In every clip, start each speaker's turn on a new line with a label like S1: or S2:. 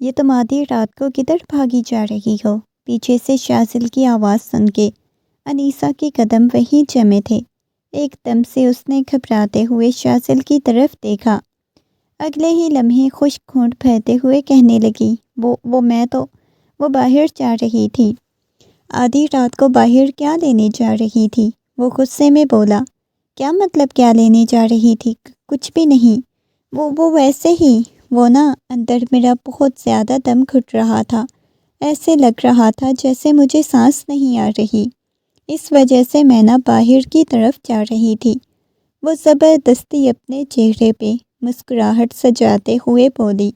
S1: یہ تم آدھی رات کو کدھر بھاگی جا رہی ہو؟ پیچھے سے شازل کی آواز سن کے انیسہ کے قدم وہیں جمے تھے۔ ایک دم سے اس نے گھبراتے ہوئے شازل کی طرف دیکھا۔ اگلے ہی لمحے خشک ہونٹ بھرتے ہوئے کہنے لگی، وہ باہر جا رہی تھی۔ آدھی رات کو باہر کیا لینے جا رہی تھی؟ وہ غصے میں بولا۔ کیا مطلب کیا لینے جا رہی تھی؟ کچھ بھی نہیں، وہ ویسے ہی، اندر میرا بہت زیادہ دم گھٹ رہا تھا، ایسے لگ رہا تھا جیسے مجھے سانس نہیں آ رہی، اس وجہ سے میں باہر کی طرف جا رہی تھی۔ وہ زبردستی اپنے چہرے پہ مسکراہٹ سجاتے ہوئے بولی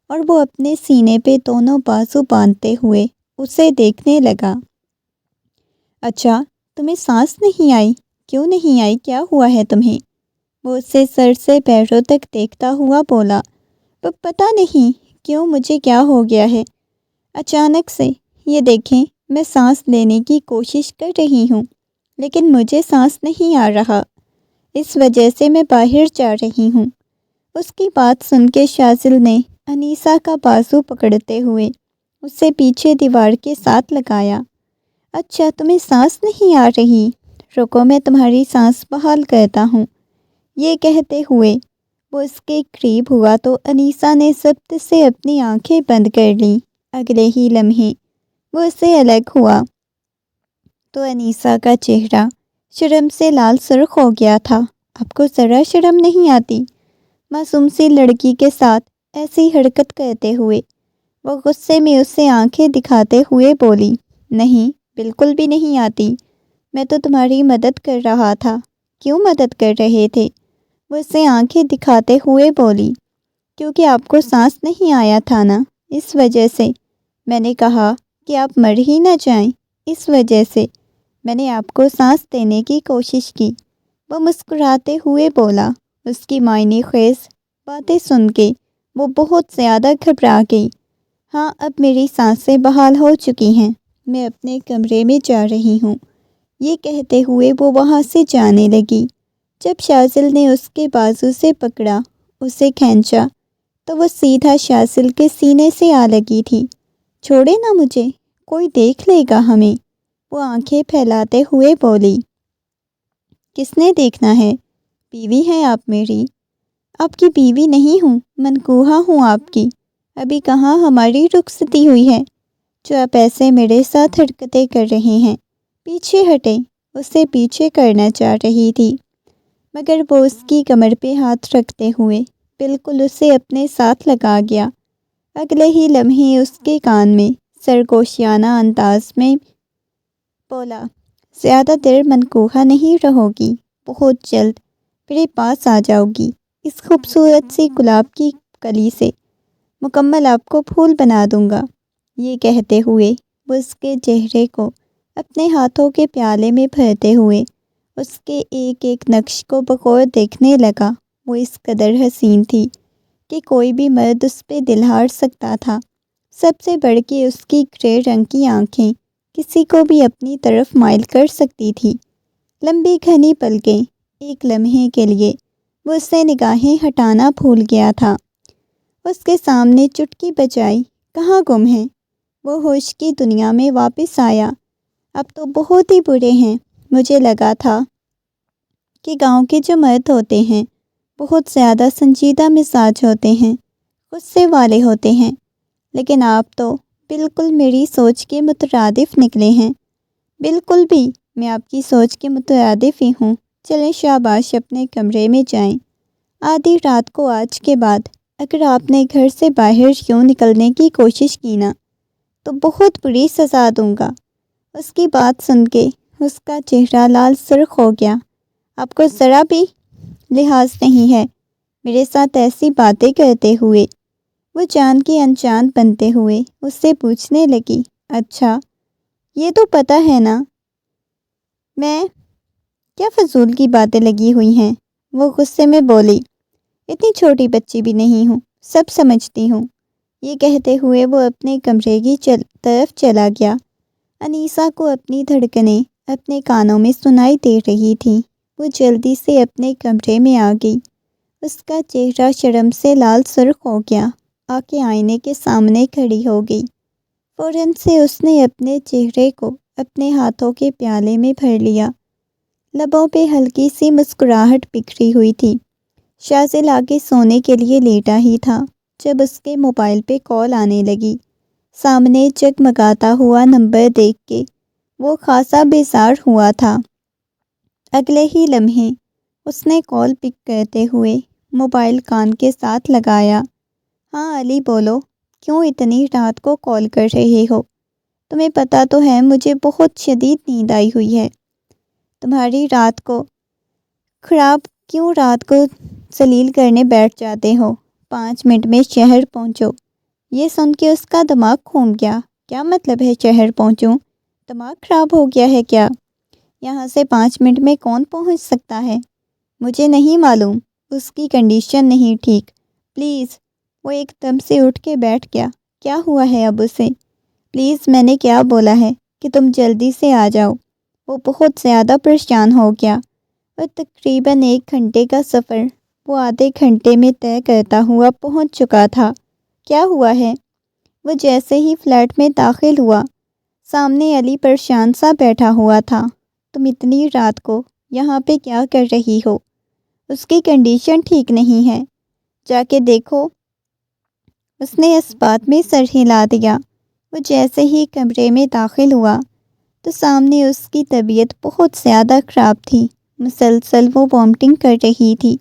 S1: اور وہ اپنے سینے پہ دونوں بازو باندھتے ہوئے اسے دیکھنے لگا۔ اچھا، تمہیں سانس نہیں آئی؟ کیوں نہیں آئی؟ کیا ہوا ہے تمہیں؟ وہ اسے سر سے پیروں تک دیکھتا ہوا بولا۔ پتہ نہیں کیوں مجھے کیا ہو گیا ہے اچانک سے، یہ دیکھیں میں سانس لینے کی کوشش کر رہی ہوں لیکن مجھے سانس نہیں آ رہا، اس وجہ سے میں باہر جا رہی ہوں۔ اس کی بات سن کے شازل نے انیسہ کا بازو پکڑتے ہوئے اسے پیچھے دیوار کے ساتھ لگایا۔ اچھا، تمہیں سانس نہیں آ رہی؟ رکو میں تمہاری سانس بحال کرتا ہوں۔ یہ کہتے ہوئے وہ اس کے قریب ہوا تو انیسہ نے ضبط سے اپنی آنکھیں بند کر لیں۔ اگلے ہی لمحے وہ اس سے الگ ہوا تو انیسہ کا چہرہ شرم سے لال سرخ ہو گیا تھا۔ آپ کو ذرا شرم نہیں آتی؟ معصوم سی لڑکی کے ساتھ ایسی حرکت کرتے ہوئے وہ غصے میں اسے آنکھیں دکھاتے ہوئے بولی۔ نہیں، بالکل بھی نہیں آتی، میں تو تمہاری مدد کر رہا تھا۔ کیوں مدد کر رہے تھے؟ وہ اسے آنکھیں دکھاتے ہوئے بولی۔ کیونکہ آپ کو سانس نہیں آیا تھا نا، اس وجہ سے میں نے کہا کہ آپ مر ہی نہ جائیں، اس وجہ سے میں نے آپ کو سانس دینے کی کوشش کی۔ وہ مسکراتے ہوئے بولا۔ اس کی معنی خیز باتیں سن کے وہ بہت زیادہ گھبرا گئی۔ ہاں، اب میری سانسیں بحال ہو چکی ہیں، میں اپنے کمرے میں جا رہی ہوں۔ یہ کہتے ہوئے وہ وہاں سے جانے لگی۔ جب شازل نے اس کے بازو سے پکڑا، اسے کھینچا تو وہ سیدھا شازل کے سینے سے آ لگی تھی۔ چھوڑے نا مجھے، کوئی دیکھ لے گا ہمیں، وہ آنکھیں پھیلاتے ہوئے بولی۔ کس نے دیکھنا ہے؟ بیوی ہیں آپ میری۔ آپ کی بیوی نہیں ہوں، منکوحہ ہوں آپ کی۔ ابھی کہاں ہماری رخصتی ہوئی ہے جو آپ ایسے میرے ساتھ حرکتیں کر رہے ہیں؟ پیچھے ہٹیں، اسے پیچھے کرنا چاہ رہی تھی مگر وہ اس کی کمر پہ ہاتھ رکھتے ہوئے بالکل اسے اپنے ساتھ لگا گیا۔ اگلے ہی لمحے اس کے کان میں سرگوشیانہ انداز میں بولا، زیادہ دیر منکوحہ نہیں رہو گی، بہت جلد میرے پاس آ جاؤ گی، اس خوبصورت سی گلاب کی کلی سے مکمل آپ کو پھول بنا دوں گا۔ یہ کہتے ہوئے وہ اس کے چہرے کو اپنے ہاتھوں کے پیالے میں بھرتے ہوئے اس کے ایک ایک نقش کو بغور دیکھنے لگا۔ وہ اس قدر حسین تھی کہ کوئی بھی مرد اس پہ دل ہار سکتا تھا۔ سب سے بڑھ کے اس کی گرے رنگ کی آنکھیں کسی کو بھی اپنی طرف مائل کر سکتی تھی۔ لمبی گھنی پلکیں، ایک لمحے کے لیے وہ اس سے نگاہیں ہٹانا بھول گیا تھا۔ اس کے سامنے چٹکی بجائی، کہاں گم ہے؟ وہ ہوش کی دنیا میں واپس آیا۔ اب تو بہت ہی برے ہیں، مجھے لگا تھا کہ گاؤں کے جو مرد ہوتے ہیں بہت زیادہ سنجیدہ مزاج ہوتے ہیں، غصے والے ہوتے ہیں، لیکن آپ تو بالکل میری سوچ کے مترادف نکلے ہیں۔ بالکل بھی، میں آپ کی سوچ کے مترادف ہی ہوں۔ چلیں شاباش، اپنے کمرے میں جائیں۔ آدھی رات کو آج کے بعد اگر آپ نے گھر سے باہر یوں نکلنے کی کوشش کی نا تو بہت بری سزا دوں گا۔ اس کی بات سن کے اس کا چہرہ لال سرخ ہو گیا۔ آپ کو ذرا بھی لحاظ نہیں ہے میرے ساتھ ایسی باتیں کرتے ہوئے؟ وہ جان کی انجان بنتے ہوئے اس سے پوچھنے لگی۔ اچھا، یہ تو پتہ ہے نا میں کیا فضول کی باتیں لگی ہوئی ہیں؟ وہ غصے میں بولی۔ اتنی چھوٹی بچی بھی نہیں ہوں، سب سمجھتی ہوں۔ یہ کہتے ہوئے وہ اپنے کمرے کی طرف چلا گیا۔ انیسہ کو اپنی دھڑکنیں اپنے کانوں میں سنائی دے رہی تھیں۔ وہ جلدی سے اپنے کمرے میں آ گئی۔ اس کا چہرہ شرم سے لال سرخ ہو گیا۔ آ کے آئینے کے سامنے کھڑی ہو گئی۔ فوراً سے اس نے اپنے چہرے کو اپنے ہاتھوں کے پیالے میں بھر لیا۔ لبوں پہ ہلکی سی مسکراہٹ بکھری ہوئی تھی۔ شاذل آگے سونے کے لیے لیٹا ہی تھا جب اس کے موبائل پہ کال آنے لگی۔ سامنے جگمگاتا ہوا نمبر دیکھ کے وہ خاصا بیزار ہوا تھا۔ اگلے ہی لمحے اس نے کال پک کرتے ہوئے موبائل کان کے ساتھ لگایا۔ ہاں علی بولو، کیوں اتنی رات کو کال کر رہے ہو؟ تمہیں پتہ تو ہے مجھے بہت شدید نیند آئی ہوئی ہے۔ تمہاری رات کو خراب کیوں رات کو ذلیل کرنے بیٹھ جاتے ہو؟ 5 منٹ میں شہر پہنچو۔ یہ سن کے اس کا دماغ گھوم گیا۔ کیا مطلب ہے شہر پہنچوں؟ دماغ خراب ہو گیا ہے کیا؟ یہاں سے 5 منٹ میں کون پہنچ سکتا ہے؟ مجھے نہیں معلوم، اس کی کنڈیشن نہیں ٹھیک، پلیز۔ وہ ایک دم سے اٹھ کے بیٹھ گیا۔ کیا ہوا ہے اب اسے؟ پلیز، میں نے کیا بولا ہے کہ تم جلدی سے آ جاؤ۔ وہ بہت زیادہ پریشان ہو گیا اور تقریباً 1 گھنٹے کا سفر وہ آدھے گھنٹے میں طے کرتا ہوا پہنچ چکا تھا۔ کیا ہوا ہے؟ وہ جیسے ہی فلیٹ میں داخل ہوا، سامنے علی پریشان سا بیٹھا ہوا تھا۔ تم اتنی رات کو یہاں پہ کیا کر رہی ہو؟ اس کی کنڈیشن ٹھیک نہیں ہے، جا کے دیکھو۔ اس نے اس بات میں سر ہلا دیا۔ وہ جیسے ہی کمرے میں داخل ہوا تو سامنے اس کی طبیعت بہت زیادہ خراب تھی۔ مسلسل وہ وامٹنگ کر رہی تھی،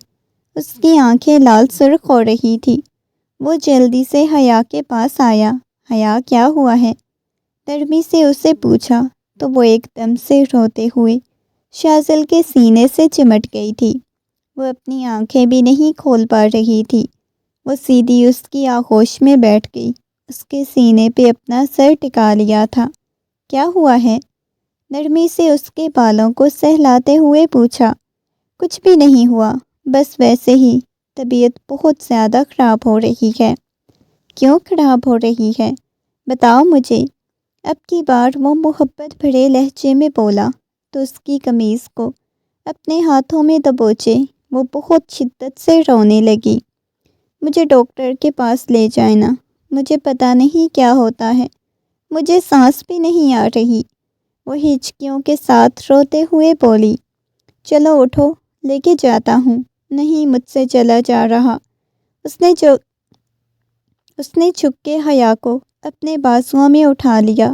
S1: اس کی آنکھیں لال سرخ ہو رہی تھی۔ وہ جلدی سے حیا کے پاس آیا۔ حیا، کیا ہوا ہے؟ نرمی سے اسے پوچھا تو وہ ایک دم سے روتے ہوئے شاذل کے سینے سے چمٹ گئی تھی۔ وہ اپنی آنکھیں بھی نہیں کھول پا رہی تھی۔ وہ سیدھی اس کی آغوش میں بیٹھ گئی، اس کے سینے پہ اپنا سر ٹکا لیا تھا۔ کیا ہوا ہے؟ نرمی سے اس کے بالوں کو سہلاتے ہوئے پوچھا۔ کچھ بھی نہیں ہوا، بس ویسے ہی طبیعت بہت زیادہ خراب ہو رہی ہے۔ کیوں خراب ہو رہی ہے؟ بتاؤ مجھے۔ اب کی بار وہ محبت بھرے لہجے میں بولا تو اس کی قمیض کو اپنے ہاتھوں میں دبوچے وہ بہت شدت سے رونے لگی۔ مجھے ڈاکٹر کے پاس لے جائیں نا، مجھے پتہ نہیں کیا ہوتا ہے، مجھے سانس بھی نہیں آ رہی۔ وہ ہچکیوں کے ساتھ روتے ہوئے بولی۔ چلو اٹھو، لے کے جاتا ہوں۔ نہیں، مجھ سے چلا جا رہا۔ اس نے جھک کے حیا کو اپنے بازوؤں میں اٹھا لیا،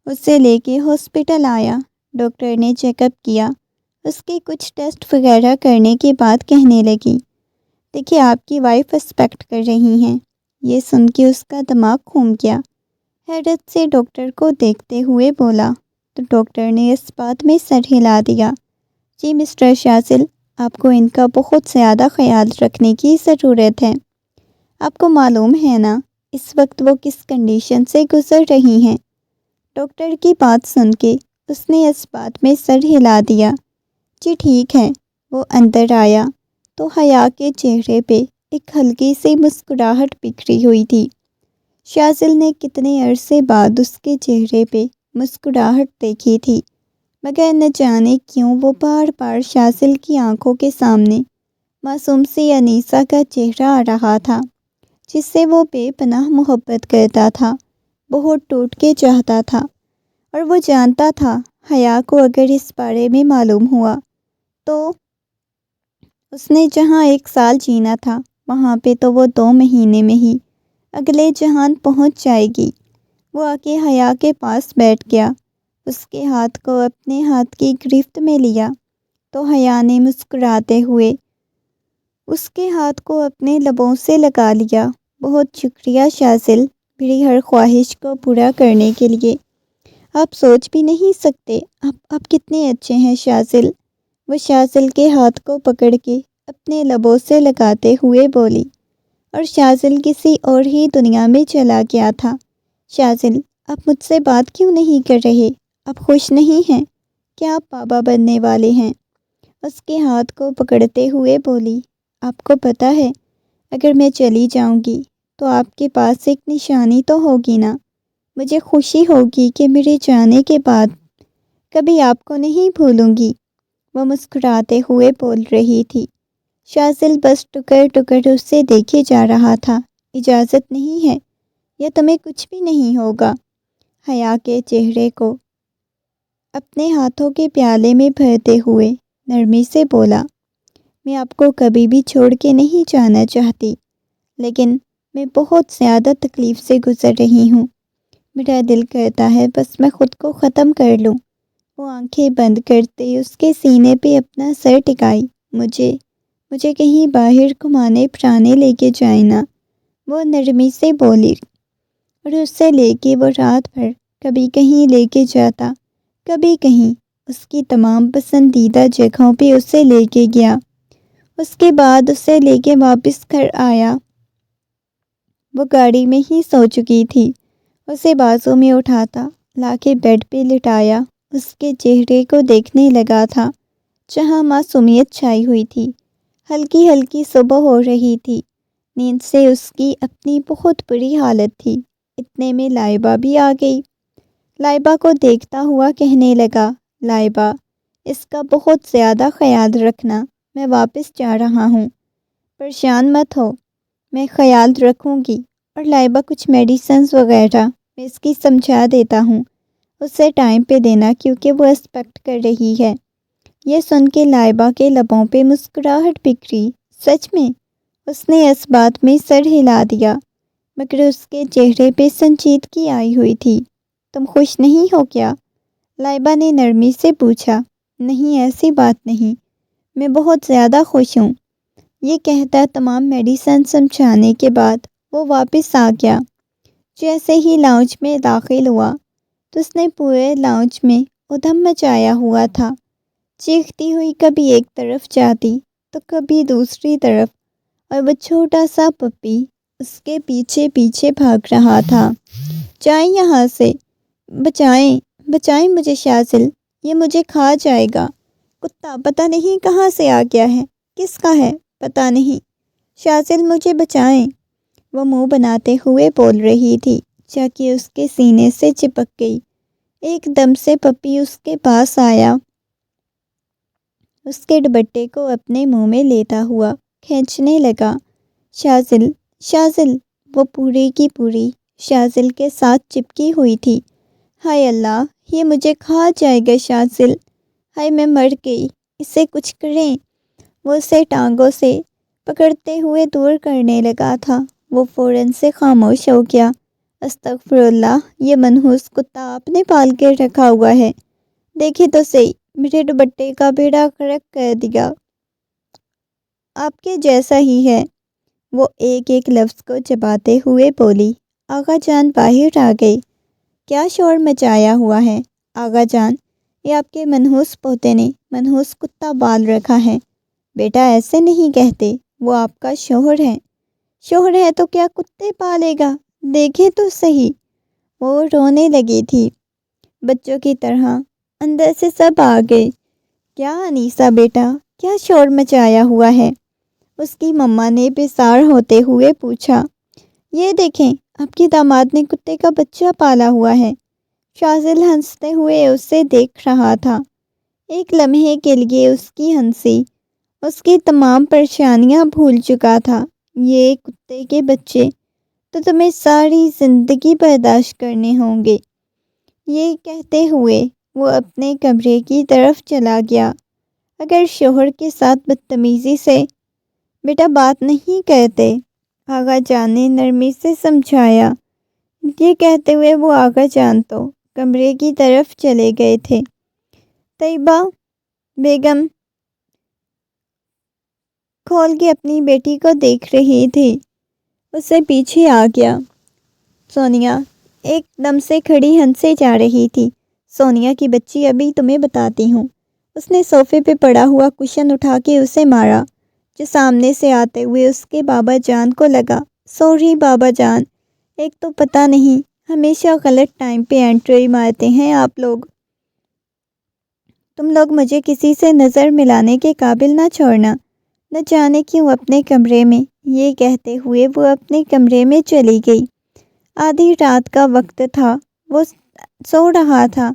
S1: اسے لے کے ہاسپٹل آیا۔ ڈاکٹر نے چیک اپ کیا، اس کے کچھ ٹیسٹ وغیرہ کرنے کے بعد کہنے لگی، دیکھیے آپ کی وائف سسپیکٹ کر رہی ہیں۔ یہ سن کے اس کا دماغ گھوم گیا۔ حیرت سے ڈاکٹر کو دیکھتے ہوئے بولا تو ڈاکٹر نے اس بات میں سر ہلا دیا۔ جی مسٹر شاذل، آپ کو ان کا بہت زیادہ خیال رکھنے کی ضرورت ہے۔ آپ کو معلوم ہے نا اس وقت وہ کس کنڈیشن سے گزر رہی ہیں؟ ڈاکٹر کی بات سن کے اس نے اس بات میں سر ہلا دیا۔ جی ٹھیک ہے۔ وہ اندر آیا تو حیا کے چہرے پہ ایک ہلکی سی مسکراہٹ بکھری ہوئی تھی۔ شاذل نے کتنے عرصے بعد اس کے چہرے پہ مسکراہٹ دیکھی تھی، مگر نہ جانے کیوں وہ بار بار شاذل کی آنکھوں کے سامنے معصوم سی انیسہ کا چہرہ آ رہا تھا، جس سے وہ بے پناہ محبت کرتا تھا، بہت ٹوٹ کے چاہتا تھا۔ اور وہ جانتا تھا حیا کو اگر اس بارے میں معلوم ہوا تو اس نے جہاں 1 سال جینا تھا وہاں پہ تو وہ 2 مہینے میں ہی اگلے جہان پہنچ جائے گی۔ وہ آ کے حیا کے پاس بیٹھ گیا، اس کے ہاتھ کو اپنے ہاتھ کی گرفت میں لیا تو حیا نے مسکراتے ہوئے اس کے ہاتھ کو اپنے لبوں سے لگا لیا۔ بہت شکریہ شاذل، میری ہر خواہش کو پورا کرنے کے لیے۔ آپ سوچ بھی نہیں سکتے آپ کتنے اچھے ہیں شاذل۔ وہ شاذل کے ہاتھ کو پکڑ کے اپنے لبوں سے لگاتے ہوئے بولی، اور شاذل کسی اور ہی دنیا میں چلا گیا تھا۔ شاذل، آپ مجھ سے بات کیوں نہیں کر رہے؟ آپ خوش نہیں ہیں؟ کیا آپ بابا بننے والے ہیں؟ اس کے ہاتھ کو پکڑتے ہوئے بولی، آپ کو پتہ ہے اگر میں چلی جاؤں گی تو آپ کے پاس ایک نشانی تو ہوگی نا، مجھے خوشی ہوگی کہ میرے جانے کے بعد کبھی آپ کو نہیں بھولوں گی۔ وہ مسکراتے ہوئے بول رہی تھی۔ شاذل بس ٹکر ٹکر اسے دیکھے جا رہا تھا اجازت نہیں ہے یا تمہیں کچھ بھی نہیں ہوگا۔ حیا کے چہرے کو اپنے ہاتھوں کے پیالے میں بھرتے ہوئے نرمی سے بولا، میں آپ کو کبھی بھی چھوڑ کے نہیں جانا چاہتی، لیکن میں بہت زیادہ تکلیف سے گزر رہی ہوں۔ میرا دل کرتا ہے بس میں خود کو ختم کر لوں۔ وہ آنکھیں بند کرتے اس کے سینے پہ اپنا سر ٹکائی۔ مجھے کہیں باہر گھمانے پھرانے لے کے جائیں نا، وہ نرمی سے بولی، اور اس سے لے کے وہ رات بھر کبھی کہیں لے کے جاتا، کبھی کہیں، اس کی تمام پسندیدہ جگہوں پہ اسے لے کے گیا۔ اس کے بعد اسے لے کے واپس گھر آیا۔ وہ گاڑی میں ہی سو چکی تھی۔ اسے بازو میں اٹھاتا لا کے بیڈ پہ لٹایا، اس کے چہرے کو دیکھنے لگا تھا جہاں معصومیت چھائی ہوئی تھی۔ ہلکی ہلکی صبح ہو رہی تھی، نیند سے اس کی اپنی بہت بری حالت تھی۔ اتنے میں لائبہ بھی آ گئی۔ لائبہ کو دیکھتا ہوا کہنے لگا، لائبہ، اس کا بہت زیادہ خیال رکھنا، میں واپس جا رہا ہوں، پریشان مت ہو، میں خیال رکھوں گی، اور لائبہ کچھ میڈیسنز وغیرہ میں اس کی سمجھا دیتا ہوں، اسے ٹائم پہ دینا کیونکہ وہ ایکسپیکٹ کر رہی ہے۔ یہ سن کے لائبہ کے لبوں پہ مسکراہٹ بکھری۔ سچ میں؟ اس نے اس بات میں سر ہلا دیا، مگر اس کے چہرے پہ سنجیدگی آئی ہوئی تھی۔ تم خوش نہیں ہو کیا؟ لائبہ نے نرمی سے پوچھا۔ نہیں، ایسی بات نہیں، میں بہت زیادہ خوش ہوں۔ یہ کہتا تمام میڈیسن سمجھانے کے بعد وہ واپس آ گیا۔ جیسے ہی لاؤنج میں داخل ہوا تو اس نے پورے لاؤنج میں ادھم مچایا ہوا تھا۔ چیختی ہوئی کبھی ایک طرف جاتی تو کبھی دوسری طرف، اور وہ چھوٹا سا پپی اس کے پیچھے پیچھے بھاگ رہا تھا۔ جائیں یہاں سے، بچائیں بچائیں مجھے شازل، یہ مجھے کھا جائے گا۔ کتا پتہ نہیں کہاں سے آ گیا ہے، کس کا ہے پتہ نہیں، شازل مجھے بچائیں۔ وہ منہ بناتے ہوئے بول رہی تھی، جاکے اس کے سینے سے چپک گئی۔ ایک دم سے پپی اس کے پاس آیا، اس کے دوپٹے کو اپنے منہ میں لیتا ہوا کھینچنے لگا۔ شازل شازل، وہ پوری کی پوری شازل کے ساتھ چپکی ہوئی تھی۔ ہائے اللہ، یہ مجھے کھا جائے گا شازل، ہائے میں مر گئی، اسے کچھ کریں۔ وہ اسے ٹانگوں سے پکڑتے ہوئے دور کرنے لگا تھا۔ وہ فوراً سے خاموش ہو گیا۔ استغفر اللہ، یہ منحوس کتا آپ نے پال کے رکھا ہوا ہے، دیکھے تو صحیح، میرے دوپٹے کا بیڑا غرق کر دیا، آپ کے جیسا ہی ہے۔ وہ ایک ایک لفظ کو چباتے ہوئے بولی۔ آغا جان باہر آ گئی۔ کیا شور مچایا ہوا ہے آغا جان؟ یہ آپ کے منحوس پوتے نے منحوس کتا پال رکھا ہے۔ بیٹا ایسے نہیں کہتے، وہ آپ کا شوہر ہے۔ شوہر ہے تو کیا کتے پالے گا، دیکھے تو صحیح۔ وہ رونے لگی تھی بچوں کی طرح۔ اندر سے سب آ گئے۔ کیا انیسہ بیٹا، کیا شور مچایا ہوا ہے؟ اس کی مما نے بیزار ہوتے ہوئے پوچھا۔ یہ دیکھیں، آپ کے داماد نے کتے کا بچہ پالا ہوا ہے۔ شازل ہنستے ہوئے اسے دیکھ رہا تھا۔ ایک لمحے کے لیے اس کی ہنسی اس کی تمام پریشانیاں بھول چکا تھا۔ یہ کتے کے بچے تو تمہیں ساری زندگی برداشت کرنے ہوں گے۔ یہ کہتے ہوئے وہ اپنے کمرے کی طرف چلا گیا۔ اگر شوہر کے ساتھ بدتمیزی سے بیٹا بات نہیں کہتے، آغا جان نے نرمی سے سمجھایا۔ یہ کہتے ہوئے وہ آغا جان تو کمرے کی طرف چلے گئے تھے۔ طیبہ بیگم کھول کے اپنی بیٹی کو دیکھ رہی تھی، اسے پیچھے آ گیا۔ سونیا ایک دم سے کھڑی ہنسے جا رہی تھی۔ سونیا کی بچی، ابھی تمہیں بتاتی ہوں۔ اس نے صوفے پہ پڑا ہوا کشن اٹھا کے اسے مارا، جو سامنے سے آتے ہوئے اس کے بابا جان کو لگا۔ سوری بابا جان، ایک تو پتہ نہیں، ہمیشہ غلط ٹائم پہ انٹری مارتے ہیں آپ لوگ۔ تم لوگ مجھے کسی سے نظر ملانے کے قابل نہ چھوڑنا، نہ جانے کیوں اپنے کمرے میں۔ یہ کہتے ہوئے وہ اپنے کمرے میں چلی گئی۔ آدھی رات کا وقت تھا، وہ سو رہا تھا۔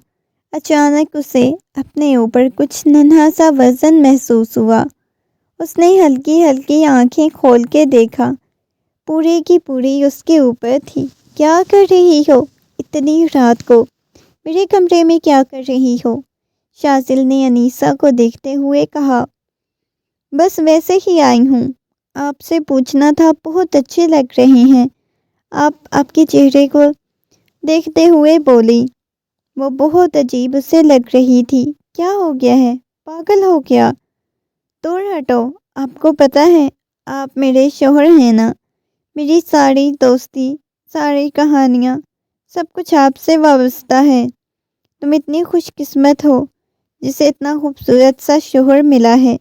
S1: اچانک اسے اپنے اوپر کچھ ننھا سا وزن محسوس ہوا۔ اس نے ہلکی ہلکی آنکھیں کھول کے دیکھا۔ پورے کی پوری اس کے اوپر تھی۔ کیا کر رہی ہو اتنی رات کو؟ میرے کمرے میں کیا کر رہی ہو؟ شاذل نے انیسہ کو دیکھتے ہوئے کہا۔ بس ویسے ہی آئی ہوں، آپ سے پوچھنا تھا، بہت اچھے لگ رہے ہیں آپ کے چہرے کو دیکھتے ہوئے بولی۔ وہ بہت عجیب اسے لگ رہی تھی۔ کیا ہو گیا ہے؟ پاگل ہو گیا؟ دور ہٹو، آپ کو پتہ ہے آپ میرے شوہر ہیں نا؟ میری ساری دوستی، ساری کہانیاں، سب کچھ آپ سے وابستہ ہے۔ تم اتنی خوش قسمت ہو جسے اتنا خوبصورت سا شوہر ملا ہے،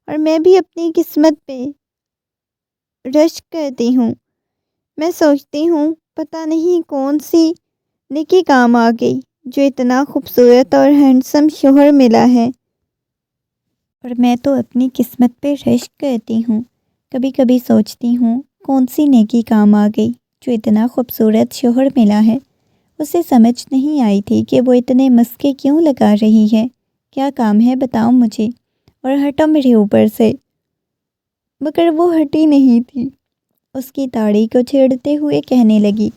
S1: اور میں بھی اپنی قسمت پہ رشک کرتی ہوں۔ میں سوچتی ہوں پتہ نہیں کون سی نیکی کام آ گئی جو اتنا خوبصورت اور ہینڈسم شوہر ملا ہے۔ اور میں تو اپنی قسمت پہ رشک کرتی ہوں، کبھی کبھی سوچتی ہوں کون سی نیکی کام آ گئی جو اتنا خوبصورت شوہر ملا ہے۔ اسے سمجھ نہیں آئی تھی کہ وہ اتنے مسکے کیوں لگا رہی ہے۔ کیا کام ہے بتاؤ مجھے، اور ہٹو میرے اوپر سے۔ مگر وہ ہٹی نہیں تھی، اس کی داڑھی کو چھیڑتے ہوئے کہنے لگی،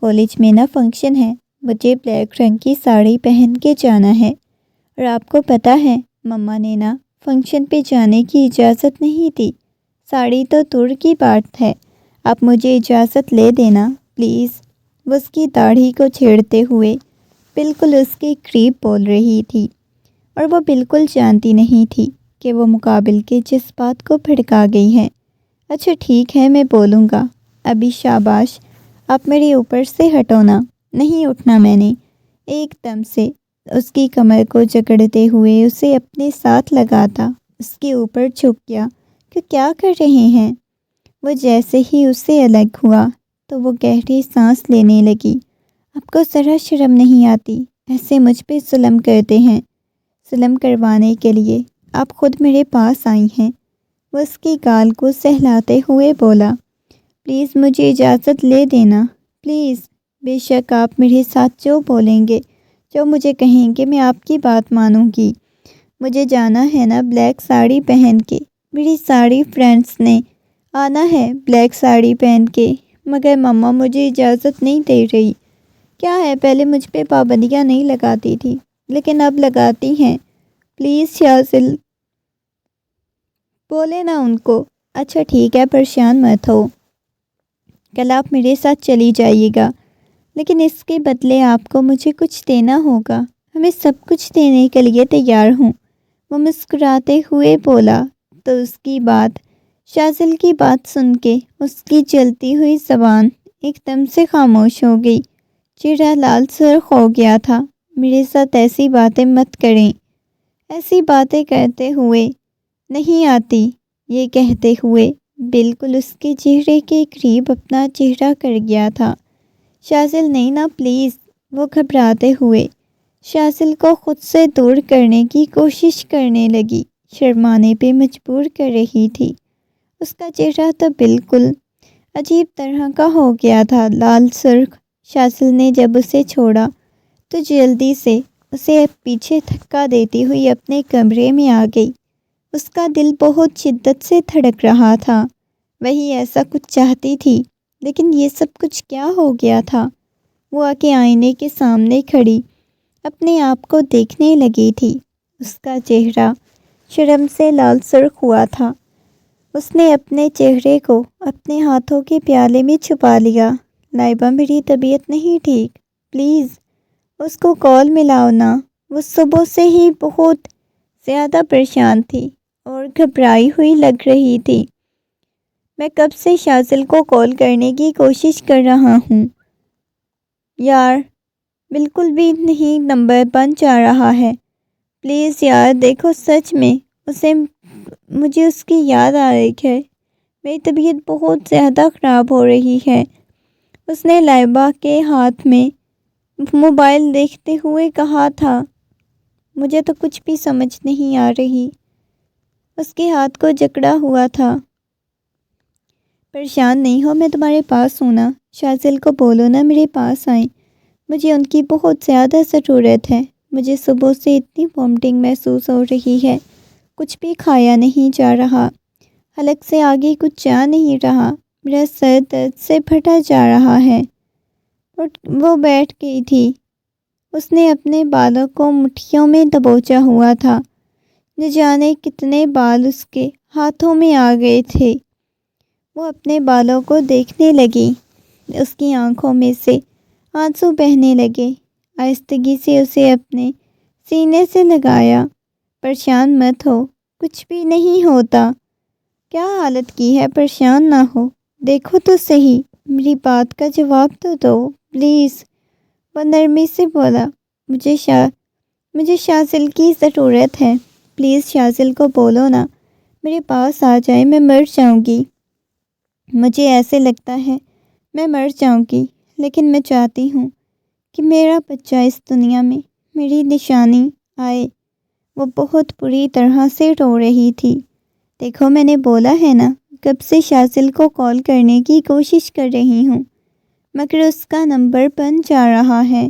S1: کالج میں نا فنکشن ہے، مجھے بلیک رنگ کی ساڑی پہن کے جانا ہے، اور آپ کو پتہ ہے مما نے نا فنکشن پہ جانے کی اجازت نہیں دی۔ ساڑی تو دور کی بات ہے، آپ مجھے اجازت لے دینا پلیز۔ وہ اس کی داڑھی کو چھیڑتے ہوئے بالکل اس کے قریب بول رہی تھی، اور وہ بالکل جانتی نہیں تھی کہ وہ مقابل کے جذبات کو بھڑکا گئی ہے۔ اچھا ٹھیک ہے، میں بولوں گا، ابھی شاباش، آپ میرے اوپر سے ہٹو نا۔ نہیں اٹھنا میں نے۔ ایک دم سے اس کی کمر کو جکڑتے ہوئے اسے اپنے ساتھ لگاتا اس کے اوپر جھک گیا کہ کیا کر رہے ہیں۔ وہ جیسے ہی اس سے الگ ہوا تو وہ گہری سانس لینے لگی۔ آپ کو ذرا شرم نہیں آتی؟ ایسے مجھ پہ ظلم کرتے ہیں۔ ظلم کروانے کے لیے آپ خود میرے پاس آئی ہیں۔ وہ اس کی گال کو سہلاتے ہوئے بولا، پلیز مجھے اجازت لے دینا پلیز۔ بے شک آپ میرے ساتھ جو بولیں گے، جو مجھے کہیں گے، میں آپ کی بات مانوں گی۔ مجھے جانا ہے نا بلیک ساڑی پہن کے، میری ساری فرینڈس نے آنا ہے بلیک ساڑی پہن کے، مگر مما مجھے اجازت نہیں دے رہی۔ کیا ہے، پہلے مجھ پہ پابندیاں نہیں لگاتی تھی لیکن اب لگاتی ہیں۔ پلیز شاذل، بولے نا ان کو۔ اچھا ٹھیک ہے، پریشان مت ہو، کل آپ میرے ساتھ چلی جائیے گا، لیکن اس کے بدلے آپ کو مجھے کچھ دینا ہوگا۔ میں سب کچھ دینے کے لیے تیار ہوں، وہ مسکراتے ہوئے بولا۔ تو اس کی بات، شاذل کی بات سن کے اس کی جلتی ہوئی زبان ایک دم سے خاموش ہو گئی، چہرہ لال سرخ ہو گیا تھا۔ میرے ساتھ ایسی باتیں مت کریں، ایسی باتیں کرتے ہوئے نہیں آتی، یہ کہتے ہوئے بالکل اس کے چہرے کے قریب اپنا چہرہ کر گیا تھا۔ شاذل نہیں نا پلیز، وہ گھبراتے ہوئے شاذل کو خود سے دور کرنے کی کوشش کرنے لگی، شرمانے پہ مجبور کر رہی تھی۔ اس کا چہرہ تو بالکل عجیب طرح کا ہو گیا تھا، لال سرخ۔ شاذل نے جب اسے چھوڑا تو جلدی سے اسے پیچھے دھکا دیتی ہوئی اپنے کمرے میں آ گئی۔ اس کا دل بہت شدت سے دھڑک رہا تھا، وہی ایسا کچھ چاہتی تھی، لیکن یہ سب کچھ کیا ہو گیا تھا؟ وہ آ کے آئینے کے سامنے کھڑی اپنے آپ کو دیکھنے لگی تھی۔ اس کا چہرہ شرم سے لال سرخ ہوا تھا۔ اس نے اپنے چہرے کو اپنے ہاتھوں کے پیالے میں چھپا لیا۔ لائبہ، میری طبیعت نہیں ٹھیک، پلیز اس کو کال ملاؤ نا۔ وہ صبح سے ہی بہت زیادہ پریشان تھی اور گھبرائی ہوئی لگ رہی تھی۔ میں کب سے شاذل کو کال کرنے کی کوشش کر رہا ہوں یار، بالکل بھی نہیں نمبر بند جا رہا ہے۔ پلیز یار دیکھو، سچ میں مجھے اس کی یاد آ رہی ہے، میری طبیعت بہت زیادہ خراب ہو رہی ہے۔ اس نے لائبہ کے ہاتھ میں موبائل دیکھتے ہوئے کہا تھا۔ مجھے تو کچھ بھی سمجھ نہیں آ رہی۔ اس کے ہاتھ کو جکڑا ہوا تھا۔ پریشان نہیں ہو، میں تمہارے پاس ہوں نا، شاذل کو بولو نا میرے پاس آئیں، مجھے ان کی بہت زیادہ ضرورت ہے۔ مجھے صبح سے اتنی وامٹنگ محسوس ہو رہی ہے، کچھ بھی کھایا نہیں جا رہا، حلق سے آگے کچھ جا نہیں رہا، میرا سر درد سے پھٹا جا رہا ہے۔ اور وہ بیٹھ گئی تھی۔ اس نے اپنے بالوں کو مٹھیوں میں دبوچا ہوا تھا۔ نہ جانے کتنے بال اس کے ہاتھوں میں آ گئے تھے۔ وہ اپنے بالوں کو دیکھنے لگی۔ اس کی آنکھوں میں سے آنسو بہنے لگے۔ آہستگی سے اسے اپنے سینے سے لگایا۔ پریشان مت ہو، کچھ بھی نہیں ہوتا۔ کیا حالت کی ہے، پریشان نہ ہو، دیکھو تو صحیح، میری بات کا جواب تو دو پلیز۔ وہ نرمی سے بولا، مجھے شازل کی ضرورت ہے، پلیز شازل کو بولو نا میرے پاس آ جائے، میں مر جاؤں گی۔ مجھے ایسے لگتا ہے میں مر جاؤں گی، لیکن میں چاہتی ہوں کہ میرا بچہ اس دنیا میں میری نشانی آئے۔ وہ بہت بری طرح سے رو رہی تھی۔ دیکھو میں نے بولا ہے نا، کب سے شازل کو کال کرنے کی کوشش کر رہی ہوں، مگر اس کا نمبر بند جا رہا ہے۔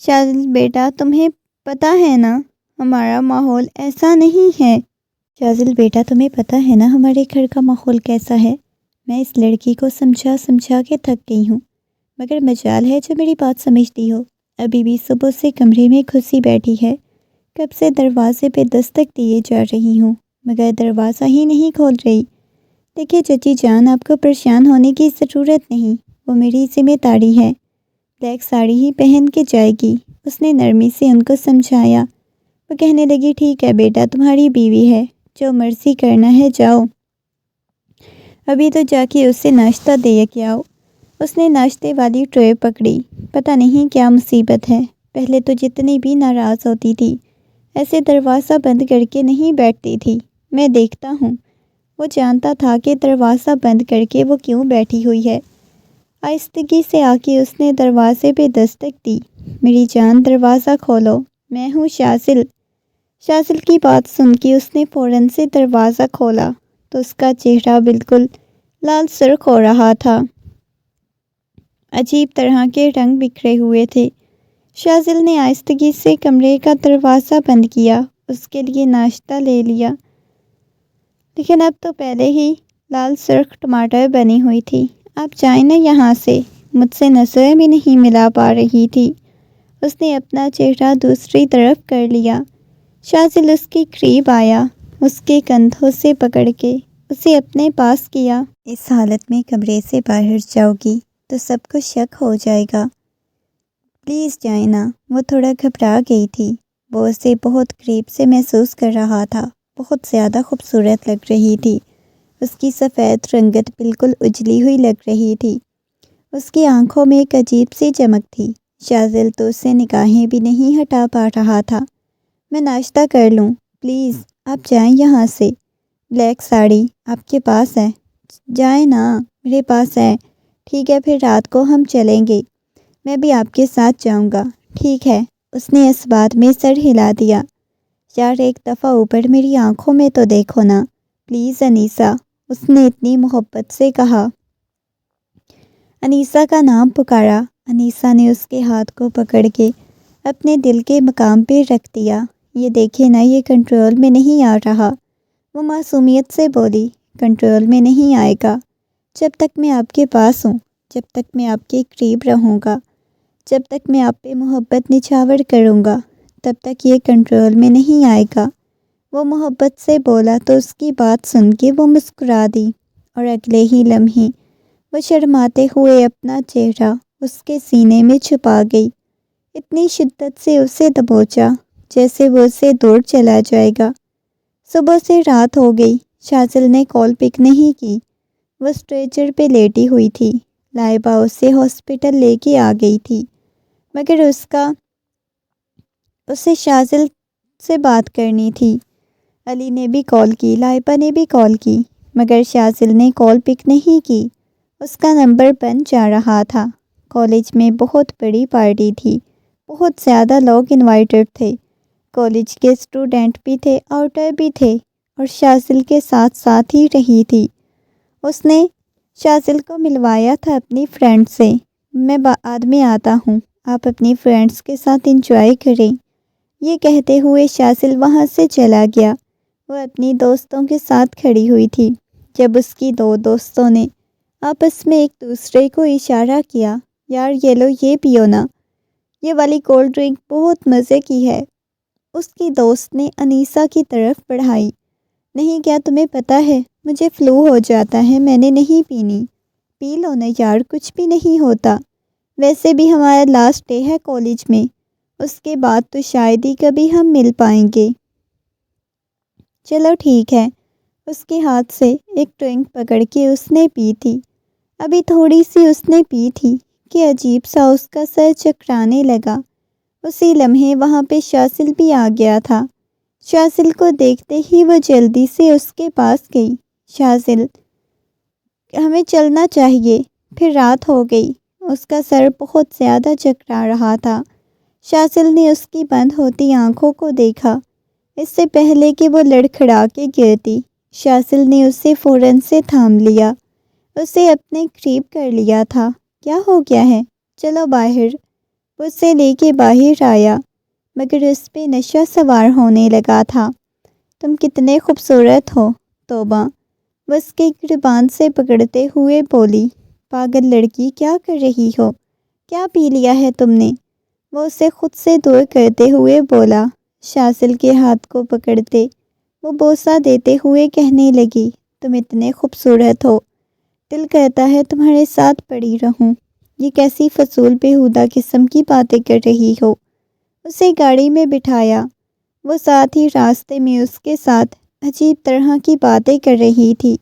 S1: شازل بیٹا، تمہیں پتہ ہے نا ہمارا ماحول ایسا نہیں ہے۔ شازل بیٹا، تمہیں پتہ ہے نا ہمارے گھر کا ماحول کیسا ہے۔ میں اس لڑکی کو سمجھا کے تھک گئی ہوں، مگر مجال ہے جو میری بات سمجھتی ہو۔ ابھی بھی صبح سے کمرے میں گھسی بیٹھی ہے، کب سے دروازے پہ دستک دیے جا رہی ہوں، مگر دروازہ ہی نہیں کھول رہی۔ دیکھیے چچی جان، آپ کو پریشان ہونے کی ضرورت نہیں، وہ میری ذمہ داری ہے۔ بلیک ساڑی ہی پہن کے جائے گی، اس نے نرمی سے ان کو سمجھایا۔ وہ کہنے لگی، ٹھیک ہے بیٹا، تمہاری بیوی ہے، جو مرضی کرنا ہے جاؤ، ابھی تو جا کے اسے ناشتہ دے کے آؤ۔ اس نے ناشتے والی ٹرے پکڑی۔ پتہ نہیں کیا مصیبت ہے، پہلے تو جتنی بھی ناراض ہوتی تھی ایسے دروازہ بند کر کے نہیں بیٹھتی تھی، میں دیکھتا ہوں۔ وہ جانتا تھا کہ دروازہ بند کر کے وہ کیوں بیٹھی ہوئی ہے۔ آہستگی سے آ کے اس نے دروازے پہ دستک دی۔ میری جان، دروازہ کھولو، میں ہوں شازل۔ شازل کی بات سن کے اس نے فوراً سے دروازہ کھولا تو اس کا چہرہ بالکل لال سرخ ہو رہا تھا۔ عجیب طرح کے رنگ بکھرے ہوئے تھے۔ شازل نے آہستگی سے کمرے کا دروازہ بند کیا، اس کے لیے ناشتہ لے لیا، لیکن اب تو پہلے ہی لال سرخ ٹماٹر بنی ہوئی تھی۔ آپ جائیں نا یہاں سے، مجھ سے نظریں بھی نہیں ملا پا رہی تھی۔ اس نے اپنا چہرہ دوسری طرف کر لیا۔ شازل اس کے قریب آیا، اس کے کندھوں سے پکڑ کے اسے اپنے پاس کیا۔ اس حالت میں کمرے سے باہر جاؤ گی تو سب کو شک ہو جائے گا، پلیز جائیں نا۔ وہ تھوڑا گھبرا گئی تھی، وہ اسے بہت قریب سے محسوس کر رہا تھا، بہت زیادہ خوبصورت لگ رہی تھی۔ اس کی سفید رنگت بالکل اجلی ہوئی لگ رہی تھی، اس کی آنکھوں میں ایک عجیب سی چمک تھی۔ شازل تو اسے نگاہیں بھی نہیں ہٹا پا رہا تھا۔ میں ناشتہ کر لوں، پلیز آپ جائیں یہاں سے۔ بلیک ساڑی آپ کے پاس ہے، جائیں نا، میرے پاس ہے۔ ٹھیک ہے پھر رات کو ہم چلیں گے، میں بھی آپ کے ساتھ جاؤں گا۔ ٹھیک ہے، اس نے اس بات میں سر ہلا دیا۔ یار ایک دفعہ اوپر میری آنکھوں میں تو دیکھو نا پلیز انیسہ، اس نے اتنی محبت سے کہا۔ انیسہ کا نام پکارا۔ انیسہ نے اس کے ہاتھ کو پکڑ کے اپنے دل کے مقام پہ رکھ دیا۔ یہ دیکھے نا، یہ کنٹرول میں نہیں آ رہا۔ وہ معصومیت سے بولی، کنٹرول میں نہیں آئے گا، جب تک میں آپ کے پاس ہوں، جب تک میں آپ کے قریب رہوں گا، جب تک میں آپ پہ محبت نچھاور کروں گا، تب تک یہ کنٹرول میں نہیں آئے گا۔ وہ محبت سے بولا تو اس کی بات سن کے وہ مسکرا دی، اور اگلے ہی لمحے وہ شرماتے ہوئے اپنا چہرہ اس کے سینے میں چھپا گئی، اتنی شدت سے اسے دبوچا جیسے وہ اسے دور چلا جائے گا۔ صبح سے رات ہو گئی، شازل نے کال پک نہیں کی۔ وہ اسٹریچر پہ لیٹی ہوئی تھی۔ لائبہ اسے ہاسپٹل لے کے آ گئی تھی، مگر اسے شازل سے بات کرنی تھی۔ علی نے بھی کال کی، لائبہ نے بھی کال کی، مگر شازل نے کال پک نہیں کی، اس کا نمبر بند جا رہا تھا۔ کالج میں بہت بڑی پارٹی تھی، بہت زیادہ لوگ انوائٹڈ تھے، کالج کے اسٹوڈنٹ بھی تھے، آؤٹر بھی تھے، اور شازل کے ساتھ ساتھ ہی رہی تھی۔ اس نے شازل کو ملوایا تھا اپنی فرینڈ سے۔ میں بعد میں آتا ہوں، آپ اپنی فرینڈس کے ساتھ انجوائے کریں۔ یہ کہتے ہوئے شازل وہاں سے چلا گیا۔ وہ اپنی دوستوں کے ساتھ کھڑی ہوئی تھی، جب اس کی دو دوستوں نے آپس میں ایک دوسرے کو اشارہ کیا، یار یہ لو، یہ پیو نا، یہ والی کولڈ ڈرنک بہت مزے کی ہے۔ اس کی دوست نے انیسہ کی طرف بڑھائی۔ نہیں، کیا تمہیں پتہ ہے مجھے فلو ہو جاتا ہے، میں نے نہیں پینی۔ پی لو نا یار، کچھ بھی نہیں ہوتا، ویسے بھی ہمارا لاسٹ ڈے ہے کالج میں، اس کے بعد تو شاید ہی کبھی ہم مل پائیں گے۔ چلو ٹھیک ہے۔ اس کے ہاتھ سے ایک ڈرنک پکڑ کے اس نے پی تھی۔ ابھی تھوڑی سی اس نے پی تھی کہ عجیب سا اس کا سر چکرانے لگا۔ اسی لمحے وہاں پہ شاسل بھی آ گیا تھا۔ شاسل کو دیکھتے ہی وہ جلدی سے اس کے پاس گئی۔ شاسل، ہمیں چلنا چاہیے، پھر رات ہو گئی۔ اس کا سر بہت زیادہ چکرا رہا تھا۔ شاسل نے اس کی بند ہوتی آنکھوں کو دیکھا۔ اس سے پہلے کہ وہ لڑکھڑا کے گرتی، شاسل نے اسے فوراً سے تھام لیا، اسے اپنے قریب کر لیا تھا۔ کیا ہو گیا ہے؟ چلو باہر۔ وہ اسے لے کے باہر آیا، مگر اس پہ نشہ سوار ہونے لگا تھا۔ تم کتنے خوبصورت ہو، توبہ، وہ اس کے گریبان سے پکڑتے ہوئے بولی۔ پاگل لڑکی، کیا کر رہی ہو؟ کیا پی لیا ہے تم نے؟ وہ اسے خود سے دور کرتے ہوئے بولا۔ شاسل کے ہاتھ کو پکڑتے وہ بوسہ دیتے ہوئے کہنے لگی، تم اتنے خوبصورت ہو، دل کرتا ہے تمہارے ساتھ پڑی رہوں۔ یہ کیسی فضول بیہودہ قسم کی باتیں کر رہی ہو؟ اسے گاڑی میں بٹھایا۔ وہ ساتھ ہی راستے میں اس کے ساتھ عجیب طرح کی باتیں کر رہی تھی۔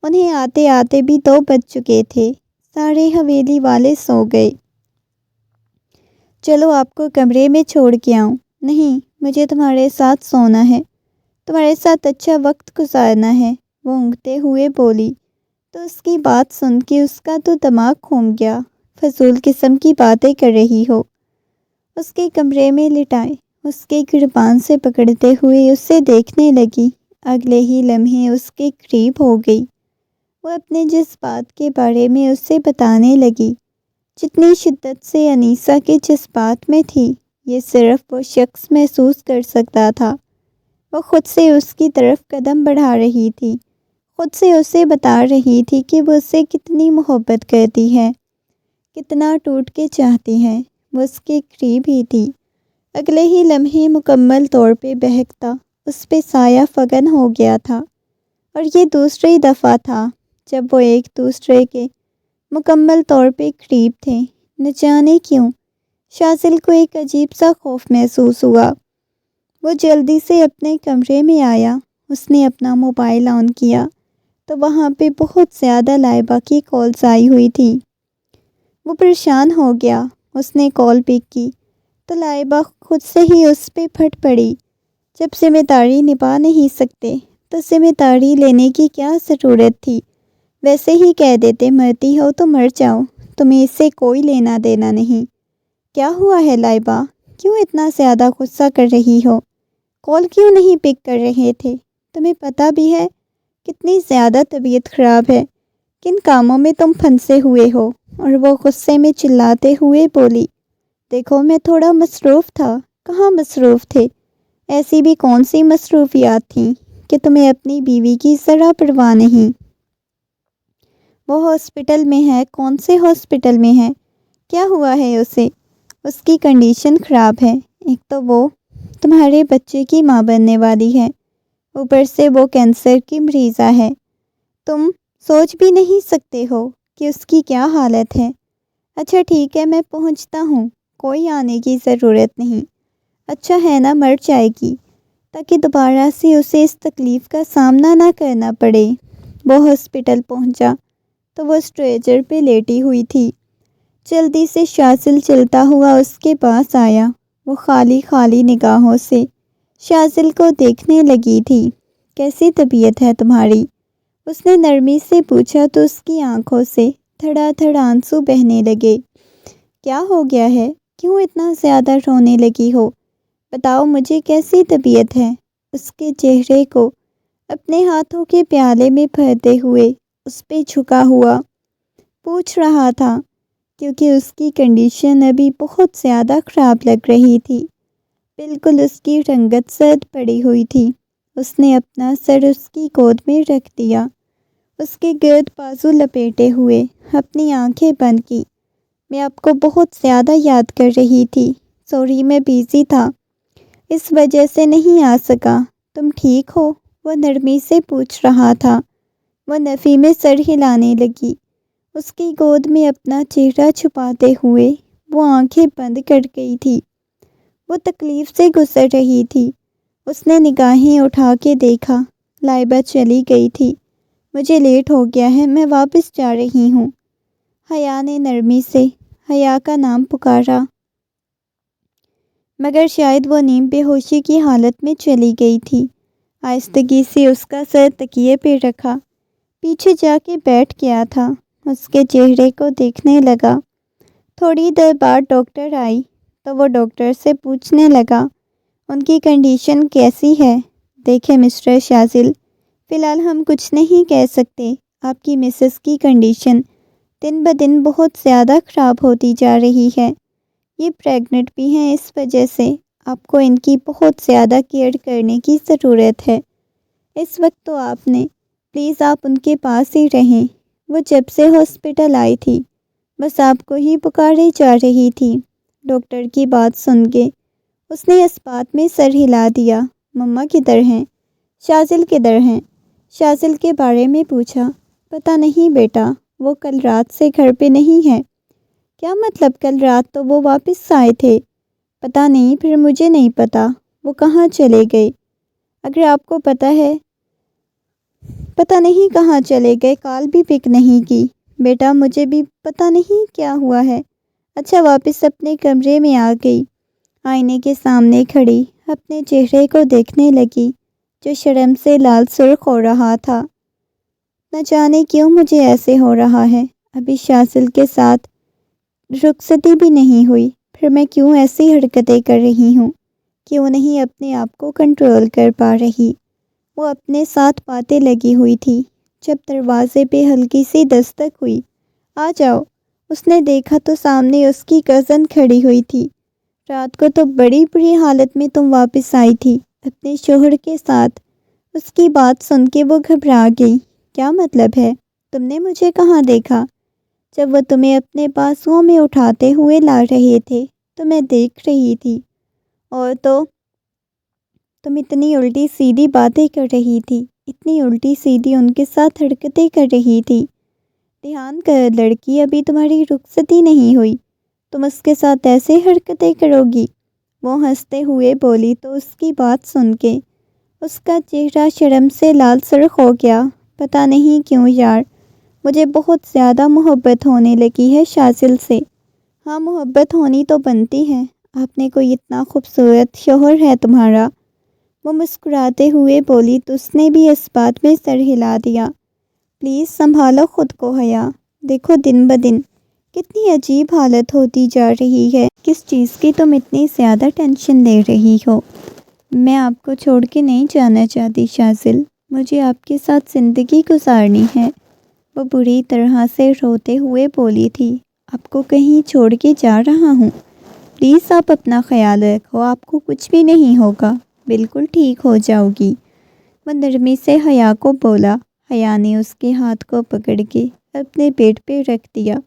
S1: انہیں آتے آتے بھی 2 بج چکے تھے۔ سارے حویلی والے سو گئے۔ چلو آپ کو کمرے میں چھوڑ کے آؤں۔ نہیں، مجھے تمہارے ساتھ سونا ہے، تمہارے ساتھ اچھا وقت گزارنا ہے، وہ اونگتے ہوئے بولی۔ تو اس کی بات سن کے اس کا تو دماغ گھوم گیا۔ فضول قسم کی باتیں کر رہی ہو۔ اس کے کمرے میں لٹائے اس کے گریبان سے پکڑتے ہوئے اسے دیکھنے لگی۔ اگلے ہی لمحے اس کے قریب ہو گئی۔ وہ اپنے جذبات کے بارے میں اسے بتانے لگی، جتنی شدت سے انیسہ کے جذبات میں تھی، یہ صرف وہ شخص محسوس کر سکتا تھا۔ وہ خود سے اس کی طرف قدم بڑھا رہی تھی، خود سے اسے بتا رہی تھی کہ وہ اسے کتنی محبت کرتی ہے، کتنا ٹوٹ کے چاہتی ہے۔ وہ اس کے قریب ہی تھی۔ اگلے ہی لمحے مکمل طور پہ بہکتا اس پہ سایہ فگن ہو گیا تھا، اور یہ دوسری دفعہ تھا جب وہ ایک دوسرے کے مکمل طور پہ قریب تھے۔ نہ جانے کیوں شاسل کو ایک عجیب سا خوف محسوس ہوا۔ وہ جلدی سے اپنے کمرے میں آیا۔ اس نے اپنا موبائل آن کیا تو وہاں پہ بہت زیادہ لائبہ کی کالز آئی ہوئی تھی۔ وہ پریشان ہو گیا۔ اس نے کال پک کی تو لائبہ خود سے ہی اس پہ پھٹ پڑی۔ جب ذمہ داری نبھا نہیں سکتے تو ذمہ داری لینے کی کیا ضرورت تھی؟ ویسے ہی کہہ دیتے مرتی ہو تو مر جاؤ، تمہیں اس سے کوئی لینا دینا نہیں۔ کیا ہوا ہے لائبہ؟ کیوں اتنا زیادہ غصہ کر رہی ہو؟ کال کیوں نہیں پک کر رہے تھے؟ تمہیں پتہ بھی ہے کتنی زیادہ طبیعت خراب ہے، کن کاموں میں تم پھنسے ہوئے ہو؟ اور وہ غصے میں چلاتے ہوئے بولی، دیکھو میں تھوڑا مصروف تھا۔ کہاں مصروف تھے؟ ایسی بھی کون سی مصروفیات تھیں کہ تمہیں اپنی بیوی کی ذرا پرواہ نہیں؟ وہ ہاسپٹل میں ہے۔ کون سے ہاسپٹل میں ہے؟ کیا ہوا ہے اسے؟ اس کی کنڈیشن خراب ہے۔ ایک تو وہ تمہارے بچے کی ماں بننے والی ہے، اوپر سے وہ کینسر کی مریضہ ہے۔ تم سوچ بھی نہیں سکتے ہو کہ اس کی کیا حالت ہے۔ اچھا ٹھیک ہے، میں پہنچتا ہوں، کوئی آنے کی ضرورت نہیں۔ اچھا ہے نا، مر جائے گی تاکہ دوبارہ سے اسے اس تکلیف کا سامنا نہ کرنا پڑے۔ وہ ہاسپٹل پہنچا تو وہ اسٹریچر پہ لیٹی ہوئی تھی۔ جلدی سے شاسل چلتا ہوا اس کے پاس آیا۔ وہ خالی خالی نگاہوں سے شاسل کو دیکھنے لگی تھی۔ کیسی طبیعت ہے تمہاری؟ اس نے نرمی سے پوچھا تو اس کی آنکھوں سے تھڑا تھڑا آنسو بہنے لگے۔ کیا ہو گیا ہے؟ کیوں اتنا زیادہ رونے لگی ہو؟ بتاؤ مجھے، کیسی طبیعت ہے؟ اس کے چہرے کو اپنے ہاتھوں کے پیالے میں بھرتے ہوئے اس پہ جھکا ہوا پوچھ رہا تھا، کیونکہ اس کی کنڈیشن ابھی بہت زیادہ خراب لگ رہی تھی۔ بالکل اس کی رنگت زرد پڑی ہوئی تھی۔ اس نے اپنا سر اس کی گود میں رکھ دیا۔ اس کے گرد بازو لپیٹے ہوئے اپنی آنکھیں بند کی۔ میں آپ کو بہت زیادہ یاد کر رہی تھی، سوری میں بیزی تھا، اس وجہ سے نہیں آ سکا۔ تم ٹھیک ہو؟ وہ نرمی سے پوچھ رہا تھا۔ وہ نفی میں سر ہلانے لگی، اس کی گود میں اپنا چہرہ چھپاتے ہوئے وہ آنکھیں بند کر گئی تھی۔ وہ تکلیف سے گزر رہی تھی۔ اس نے نگاہیں اٹھا کے دیکھا، لائبہ چلی گئی تھی۔ مجھے لیٹ ہو گیا ہے، میں واپس جا رہی ہوں۔ حیا نے نرمی سے حیا کا نام پکارا، مگر شاید وہ نیم بے ہوشی کی حالت میں چلی گئی تھی۔ آہستگی سے اس کا سر تکیے پہ رکھا، پیچھے جا کے بیٹھ گیا تھا، اس کے چہرے کو دیکھنے لگا۔ تھوڑی دیر بعد ڈاکٹر آئی تو وہ ڈاکٹر سے پوچھنے لگا، ان کی کنڈیشن کیسی ہے؟ دیکھیں مسٹر شاذل، فی الحال ہم کچھ نہیں کہہ سکتے۔ آپ کی مسز کی کنڈیشن دن بدن بہت زیادہ خراب ہوتی جا رہی ہے۔ یہ پریگننٹ بھی ہیں، اس وجہ سے آپ کو ان کی بہت زیادہ کیئر کرنے کی ضرورت ہے۔ اس وقت تو آپ نے پلیز آپ ان کے پاس ہی رہیں۔ وہ جب سے ہاسپٹل آئی تھی بس آپ کو ہی پکارے جا رہی تھی۔ ڈاکٹر کی بات سن کے اس نے اس بات میں سر ہلا دیا۔ مما کدھر ہیں؟ شاذل کدھر ہیں؟ شاذل کے بارے میں پوچھا۔ پتہ نہیں بیٹا، وہ کل رات سے گھر پہ نہیں ہے۔ کیا مطلب کل رات تو وہ واپس آئے تھے؟ پتہ نہیں، پھر مجھے نہیں پتہ وہ کہاں چلے گئے۔ اگر آپ کو پتہ ہے، پتہ نہیں کہاں چلے گئے، کال بھی پک نہیں کی۔ بیٹا مجھے بھی پتہ نہیں کیا ہوا ہے۔ اچھا واپس اپنے کمرے میں آ گئی، آئینے کے سامنے کھڑی اپنے چہرے کو دیکھنے لگی جو شرم سے لال سرخ ہو رہا تھا۔ نہ جانے کیوں مجھے ایسے ہو رہا ہے، ابھی شاذل کے ساتھ رخصتی بھی نہیں ہوئی، پھر میں کیوں ایسی حرکتیں کر رہی ہوں، کیوں نہیں اپنے آپ کو کنٹرول کر پا رہی۔ وہ اپنے ساتھ باتیں لگی ہوئی تھی جب دروازے پہ ہلکی سی دستک ہوئی۔ آ جاؤ۔ اس نے دیکھا تو سامنے اس کی کزن کھڑی ہوئی تھی۔ رات کو تو بڑی بری حالت میں تم واپس آئی تھی اپنے شوہر کے ساتھ۔ اس کی بات سن کے وہ گھبرا گئی۔ کیا مطلب ہے؟ تم نے مجھے کہاں دیکھا؟ جب وہ تمہیں اپنے بازوؤں میں اٹھاتے ہوئے لا رہے تھے تو میں دیکھ رہی تھی، اور تو تم اتنی الٹی سیدھی باتیں کر رہی تھی، اتنی الٹی سیدھی ان کے ساتھ حرکتیں کر رہی تھی۔ دھیان کر لڑکی، ابھی تمہاری رخصتی نہیں ہوئی، تم اس کے ساتھ ایسے حرکتیں کرو گی؟ وہ ہنستے ہوئے بولی تو اس کی بات سن کے اس کا چہرہ شرم سے لال سرخ ہو گیا۔ پتہ نہیں کیوں یار، مجھے بہت زیادہ محبت ہونے لگی ہے شاذل سے۔ ہاں محبت ہونی تو بنتی ہے، آپ نے کوئی اتنا خوبصورت شوہر ہے تمہارا۔ وہ مسکراتے ہوئے بولی تو اس نے بھی اس بات میں سر ہلا دیا۔ پلیز سنبھالو خود کو حیا، دیکھو دن بدن کتنی عجیب حالت ہوتی جا رہی ہے، کس چیز کی تم اتنی زیادہ ٹینشن لے رہی ہو؟ میں آپ کو چھوڑ کے نہیں جانا چاہتی شاذل، مجھے آپ کے ساتھ زندگی گزارنی ہے۔ وہ بری طرح سے روتے ہوئے بولی تھی، آپ کو کہیں چھوڑ کے جا رہا ہوں؟ پلیز آپ اپنا خیال رکھو، آپ کو کچھ بھی نہیں ہوگا، بالکل ٹھیک ہو جاؤ گی۔ وہ نرمی سے حیا کو بولا۔ حیا نے اس کے ہاتھ کو پکڑ کے اپنے پیٹ پہ رکھ دیا۔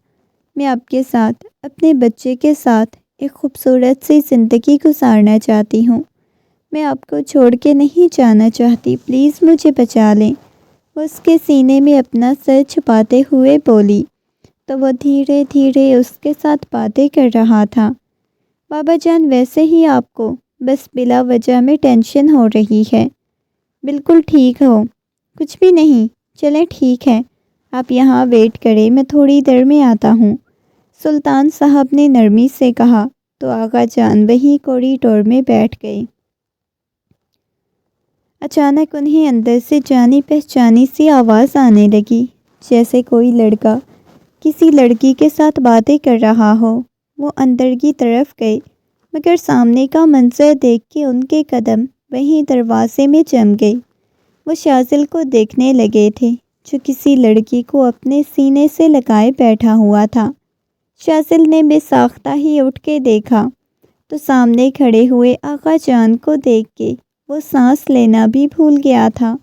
S1: میں آپ کے ساتھ، اپنے بچے کے ساتھ ایک خوبصورت سی زندگی گزارنا چاہتی ہوں، میں آپ کو چھوڑ کے نہیں جانا چاہتی، پلیز مجھے بچا لیں۔ وہ اس کے سینے میں اپنا سر چھپاتے ہوئے بولی تو وہ دھیرے دھیرے اس کے ساتھ باتیں کر رہا تھا۔ بابا جان ویسے ہی آپ کو بس بلا وجہ میں ٹینشن ہو رہی ہے، بالکل ٹھیک ہو، کچھ بھی نہیں، چلیں ٹھیک ہے، آپ یہاں ویٹ کریں، میں تھوڑی دیر میں آتا ہوں، سلطان صاحب نے نرمی سے کہا تو آغا جان وہیں کوریڈور میں بیٹھ گئے۔ اچانک انہیں اندر سے جانی پہچانی سی آواز آنے لگی، جیسے کوئی لڑکا کسی لڑکی کے ساتھ باتیں کر رہا ہو۔ وہ اندر کی طرف گئے، مگر سامنے کا منظر دیکھ کے ان کے قدم وہیں دروازے میں جم گئے۔ وہ شاذل کو دیکھنے لگے تھے جو کسی لڑکی کو اپنے سینے سے لگائے بیٹھا ہوا تھا۔ شاذل نے بے ساختہ ہی اٹھ کے دیکھا تو سامنے کھڑے ہوئے آغا جان کو دیکھ کے وہ سانس لینا بھی بھول گیا تھا۔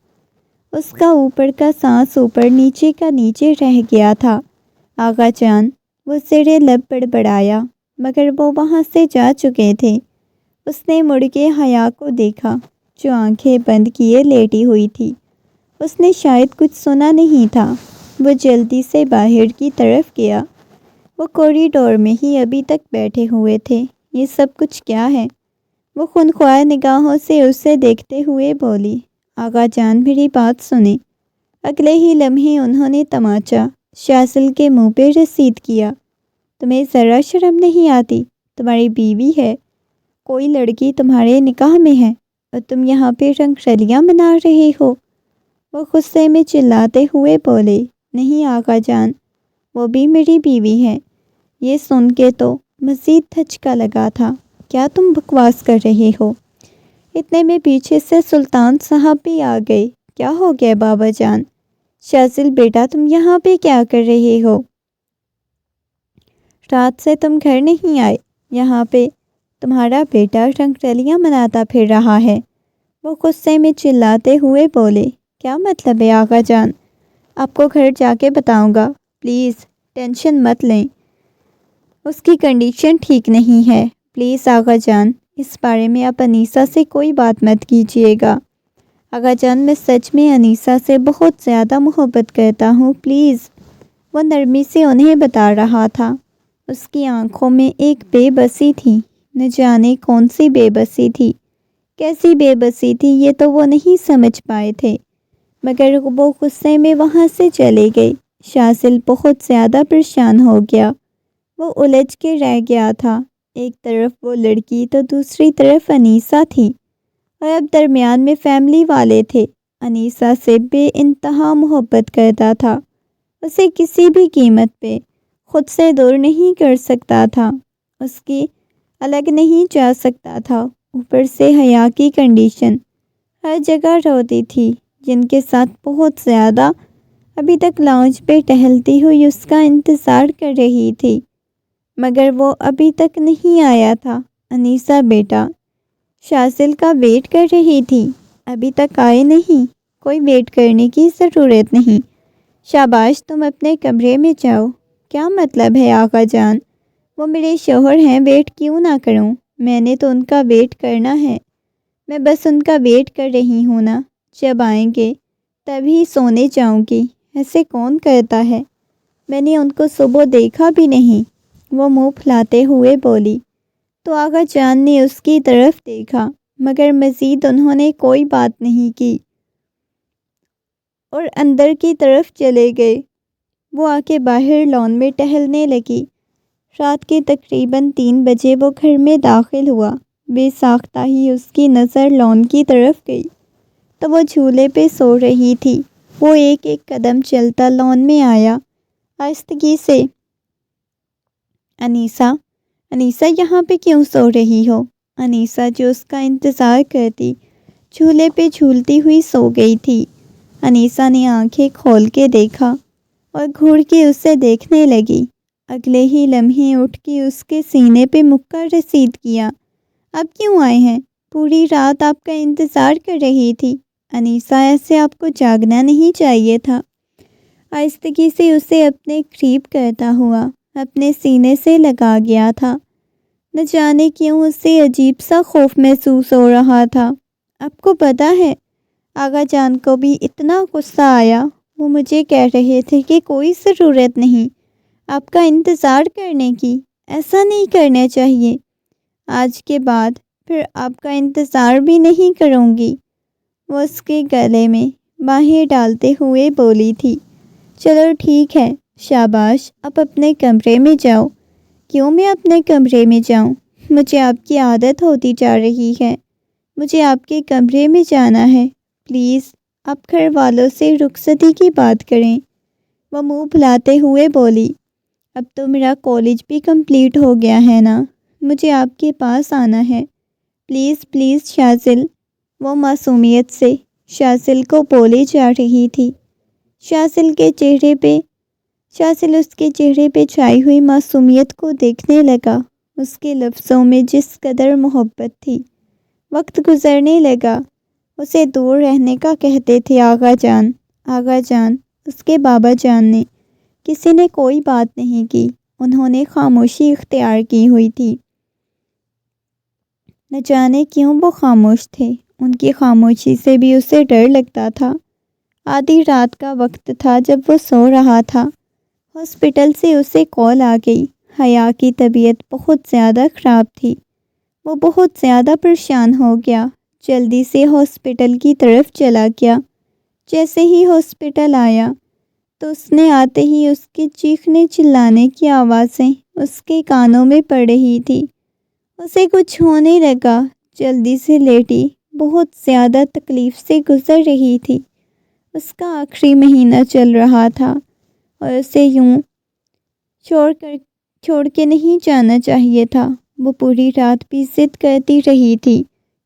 S1: اس کا اوپر کا سانس اوپر نیچے کا نیچے رہ گیا تھا۔ آغا جان، وہ زیر لب بڑبڑایا، مگر وہ وہاں سے جا چکے تھے۔ اس نے مڑ کے حیا کو دیکھا جو آنکھیں بند کیے لیٹی ہوئی تھی۔ اس نے شاید کچھ سنا نہیں تھا۔ وہ جلدی سے باہر کی طرف گیا۔ وہ کوریڈور میں ہی ابھی تک بیٹھے ہوئے تھے۔ یہ سب کچھ کیا ہے؟ وہ خونخوار نگاہوں سے اسے دیکھتے ہوئے بولی، آغا جان میری بات سنیں۔ اگلے ہی لمحے انہوں نے تماچا شاذل کے منہ پہ رسید کیا۔ تمہیں ذرا شرم نہیں آتی؟ تمہاری بیوی ہے، کوئی لڑکی تمہارے نکاح میں ہے اور تم یہاں پہ رنگ رلیاں منا رہے ہو۔ وہ غصے میں چلاتے ہوئے بولے، نہیں آغا جان، وہ بھی میری بیوی ہے۔ یہ سن کے تو مزید دھچکا لگا تھا۔ کیا تم بکواس کر رہے ہو؟ اتنے میں پیچھے سے سلطان صاحب بھی آ گئے۔ کیا ہو گیا بابا جان؟ شاذل بیٹا تم یہاں پہ کیا کر رہے ہو؟ رات سے تم گھر نہیں آئے، یہاں پہ تمہارا بیٹا رنگ رلیاں مناتا پھر رہا ہے۔ وہ غصے میں چلاتے ہوئے بولے، کیا مطلب ہے آغا جان؟ آپ کو گھر جا کے بتاؤں گا، پلیز ٹینشن مت لیں، اس کی کنڈیشن ٹھیک نہیں ہے۔ پلیز آغا جان، اس بارے میں آپ انیسہ سے کوئی بات مت کیجیے گا۔ آغا جان، میں سچ میں انیسہ سے بہت زیادہ محبت کرتا ہوں، پلیز۔ وہ نرمی سے انہیں بتا رہا تھا۔ اس کی آنکھوں میں ایک بے بسی تھی، نہ جانے کون سی بے بسی تھی، کیسی بے بسی تھی یہ تو وہ نہیں سمجھ پائے تھے، مگر وہ غصے میں وہاں سے چلے گئے۔ شاذل بہت زیادہ پریشان ہو گیا۔ وہ الجھ کے رہ گیا تھا، ایک طرف وہ لڑکی تو دوسری طرف انیسہ تھی، اور اب درمیان میں فیملی والے تھے۔ انیسہ سے بے انتہا محبت کرتا تھا، اسے کسی بھی قیمت پہ خود سے دور نہیں کر سکتا تھا، اس کی الگ نہیں جا سکتا تھا۔ اوپر سے حیا کی کنڈیشن، ہر جگہ روتی تھی، جن کے ساتھ بہت زیادہ ابھی تک لاؤنج پہ ٹہلتی ہوئی اس کا انتظار کر رہی تھی، مگر وہ ابھی تک نہیں آیا تھا۔ انیسہ بیٹا، شاذل کا ویٹ کر رہی تھی، ابھی تک آئے نہیں، کوئی ویٹ کرنے کی ضرورت نہیں۔ شاباش، تم اپنے کمرے میں جاؤ۔ کیا مطلب ہے آغا جان؟ وہ میرے شوہر ہیں، ویٹ کیوں نہ کروں؟ میں نے تو ان کا ویٹ کرنا ہے، میں بس ان کا ویٹ کر رہی ہوں نا، جب آئیں گے تبھی سونے جاؤں گی۔ ایسے کون کرتا ہے؟ میں نے ان کو صبح دیکھا بھی نہیں، وہ منہ پھلاتے ہوئے بولی۔ تو آغا جان نے اس کی طرف دیکھا، مگر مزید انہوں نے کوئی بات نہیں کی اور اندر کی طرف چلے گئے۔ وہ آ کے باہر لان میں ٹہلنے لگی۔ رات کے تقریباً 3 بجے وہ گھر میں داخل ہوا۔ بے ساختہ ہی اس کی نظر لان کی طرف گئی تو وہ جھولے پہ سو رہی تھی۔ وہ ایک ایک قدم چلتا لان میں آیا، آہستگی سے۔ انیسہ، انیسہ یہاں پہ کیوں سو رہی ہو؟ انیسہ جو اس کا انتظار کرتی، جھولے پہ جھولتی ہوئی سو گئی تھی۔ انیسہ نے آنکھیں کھول کے دیکھا اور گھور کے اسے دیکھنے لگی۔ اگلے ہی لمحے اٹھ کے اس کے سینے پہ مکہ رسید کیا۔ اب کیوں آئے ہیں؟ پوری رات آپ کا انتظار کر رہی تھی۔ انیسہ، ایسے آپ کو جاگنا نہیں چاہیے تھا۔ آہستگی سے اسے اپنے قریب کرتا ہوا اپنے سینے سے لگا گیا تھا۔ نہ جانے کیوں اسے عجیب سا خوف محسوس ہو رہا تھا۔ آپ کو پتہ ہے، آغا جان کو بھی اتنا غصہ آیا، وہ مجھے کہہ رہے تھے کہ کوئی ضرورت نہیں آپ کا انتظار کرنے کی، ایسا نہیں کرنا چاہیے، آج کے بعد پھر آپ کا انتظار بھی نہیں کروں گی۔ وہ اس کے گلے میں باہیں ڈالتے ہوئے بولی تھی، چلو ٹھیک ہے، شاباش، اب اپنے کمرے میں جاؤ۔ کیوں میں اپنے کمرے میں جاؤں؟ مجھے آپ کی عادت ہوتی جا رہی ہے، مجھے آپ کے کمرے میں جانا ہے، پلیز آپ گھر والوں سے رخصتی کی بات کریں۔ وہ منہ پھلاتے ہوئے بولی، اب تو میرا کالج بھی کمپلیٹ ہو گیا ہے نا، مجھے آپ کے پاس آنا ہے، پلیز پلیز شاذل۔ وہ معصومیت سے شاذل کو بولے جا رہی تھی۔ شاذل اس کے چہرے پہ چھائی ہوئی معصومیت کو دیکھنے لگا، اس کے لفظوں میں جس قدر محبت تھی۔ وقت گزرنے لگا، اسے دور رہنے کا کہتے تھے آغا جان۔ آغا جان، اس کے بابا جان نے کسی نے کوئی بات نہیں کی، انہوں نے خاموشی اختیار کی ہوئی تھی۔ نہ جانے کیوں وہ خاموش تھے، ان کی خاموشی سے بھی اسے ڈر لگتا تھا۔ آدھی رات کا وقت تھا جب وہ سو رہا تھا، ہاسپٹل سے اسے کال آ گئی۔ حیا کی طبیعت بہت زیادہ خراب تھی، وہ بہت زیادہ پریشان ہو گیا، جلدی سے ہاسپٹل کی طرف چلا گیا۔ جیسے ہی ہاسپٹل آیا تو اس نے آتے ہی اس کی چیخنے چلانے کی آوازیں اس کے کانوں میں پڑ رہی تھی۔ اسے کچھ ہونے لگا، جلدی سے لیٹی، بہت زیادہ تکلیف سے گزر رہی تھی۔ اس کا آخری مہینہ چل رہا تھا اور اسے یوں چھوڑ کے نہیں جانا چاہیے تھا۔ وہ پوری رات بھی ضد کرتی رہی تھی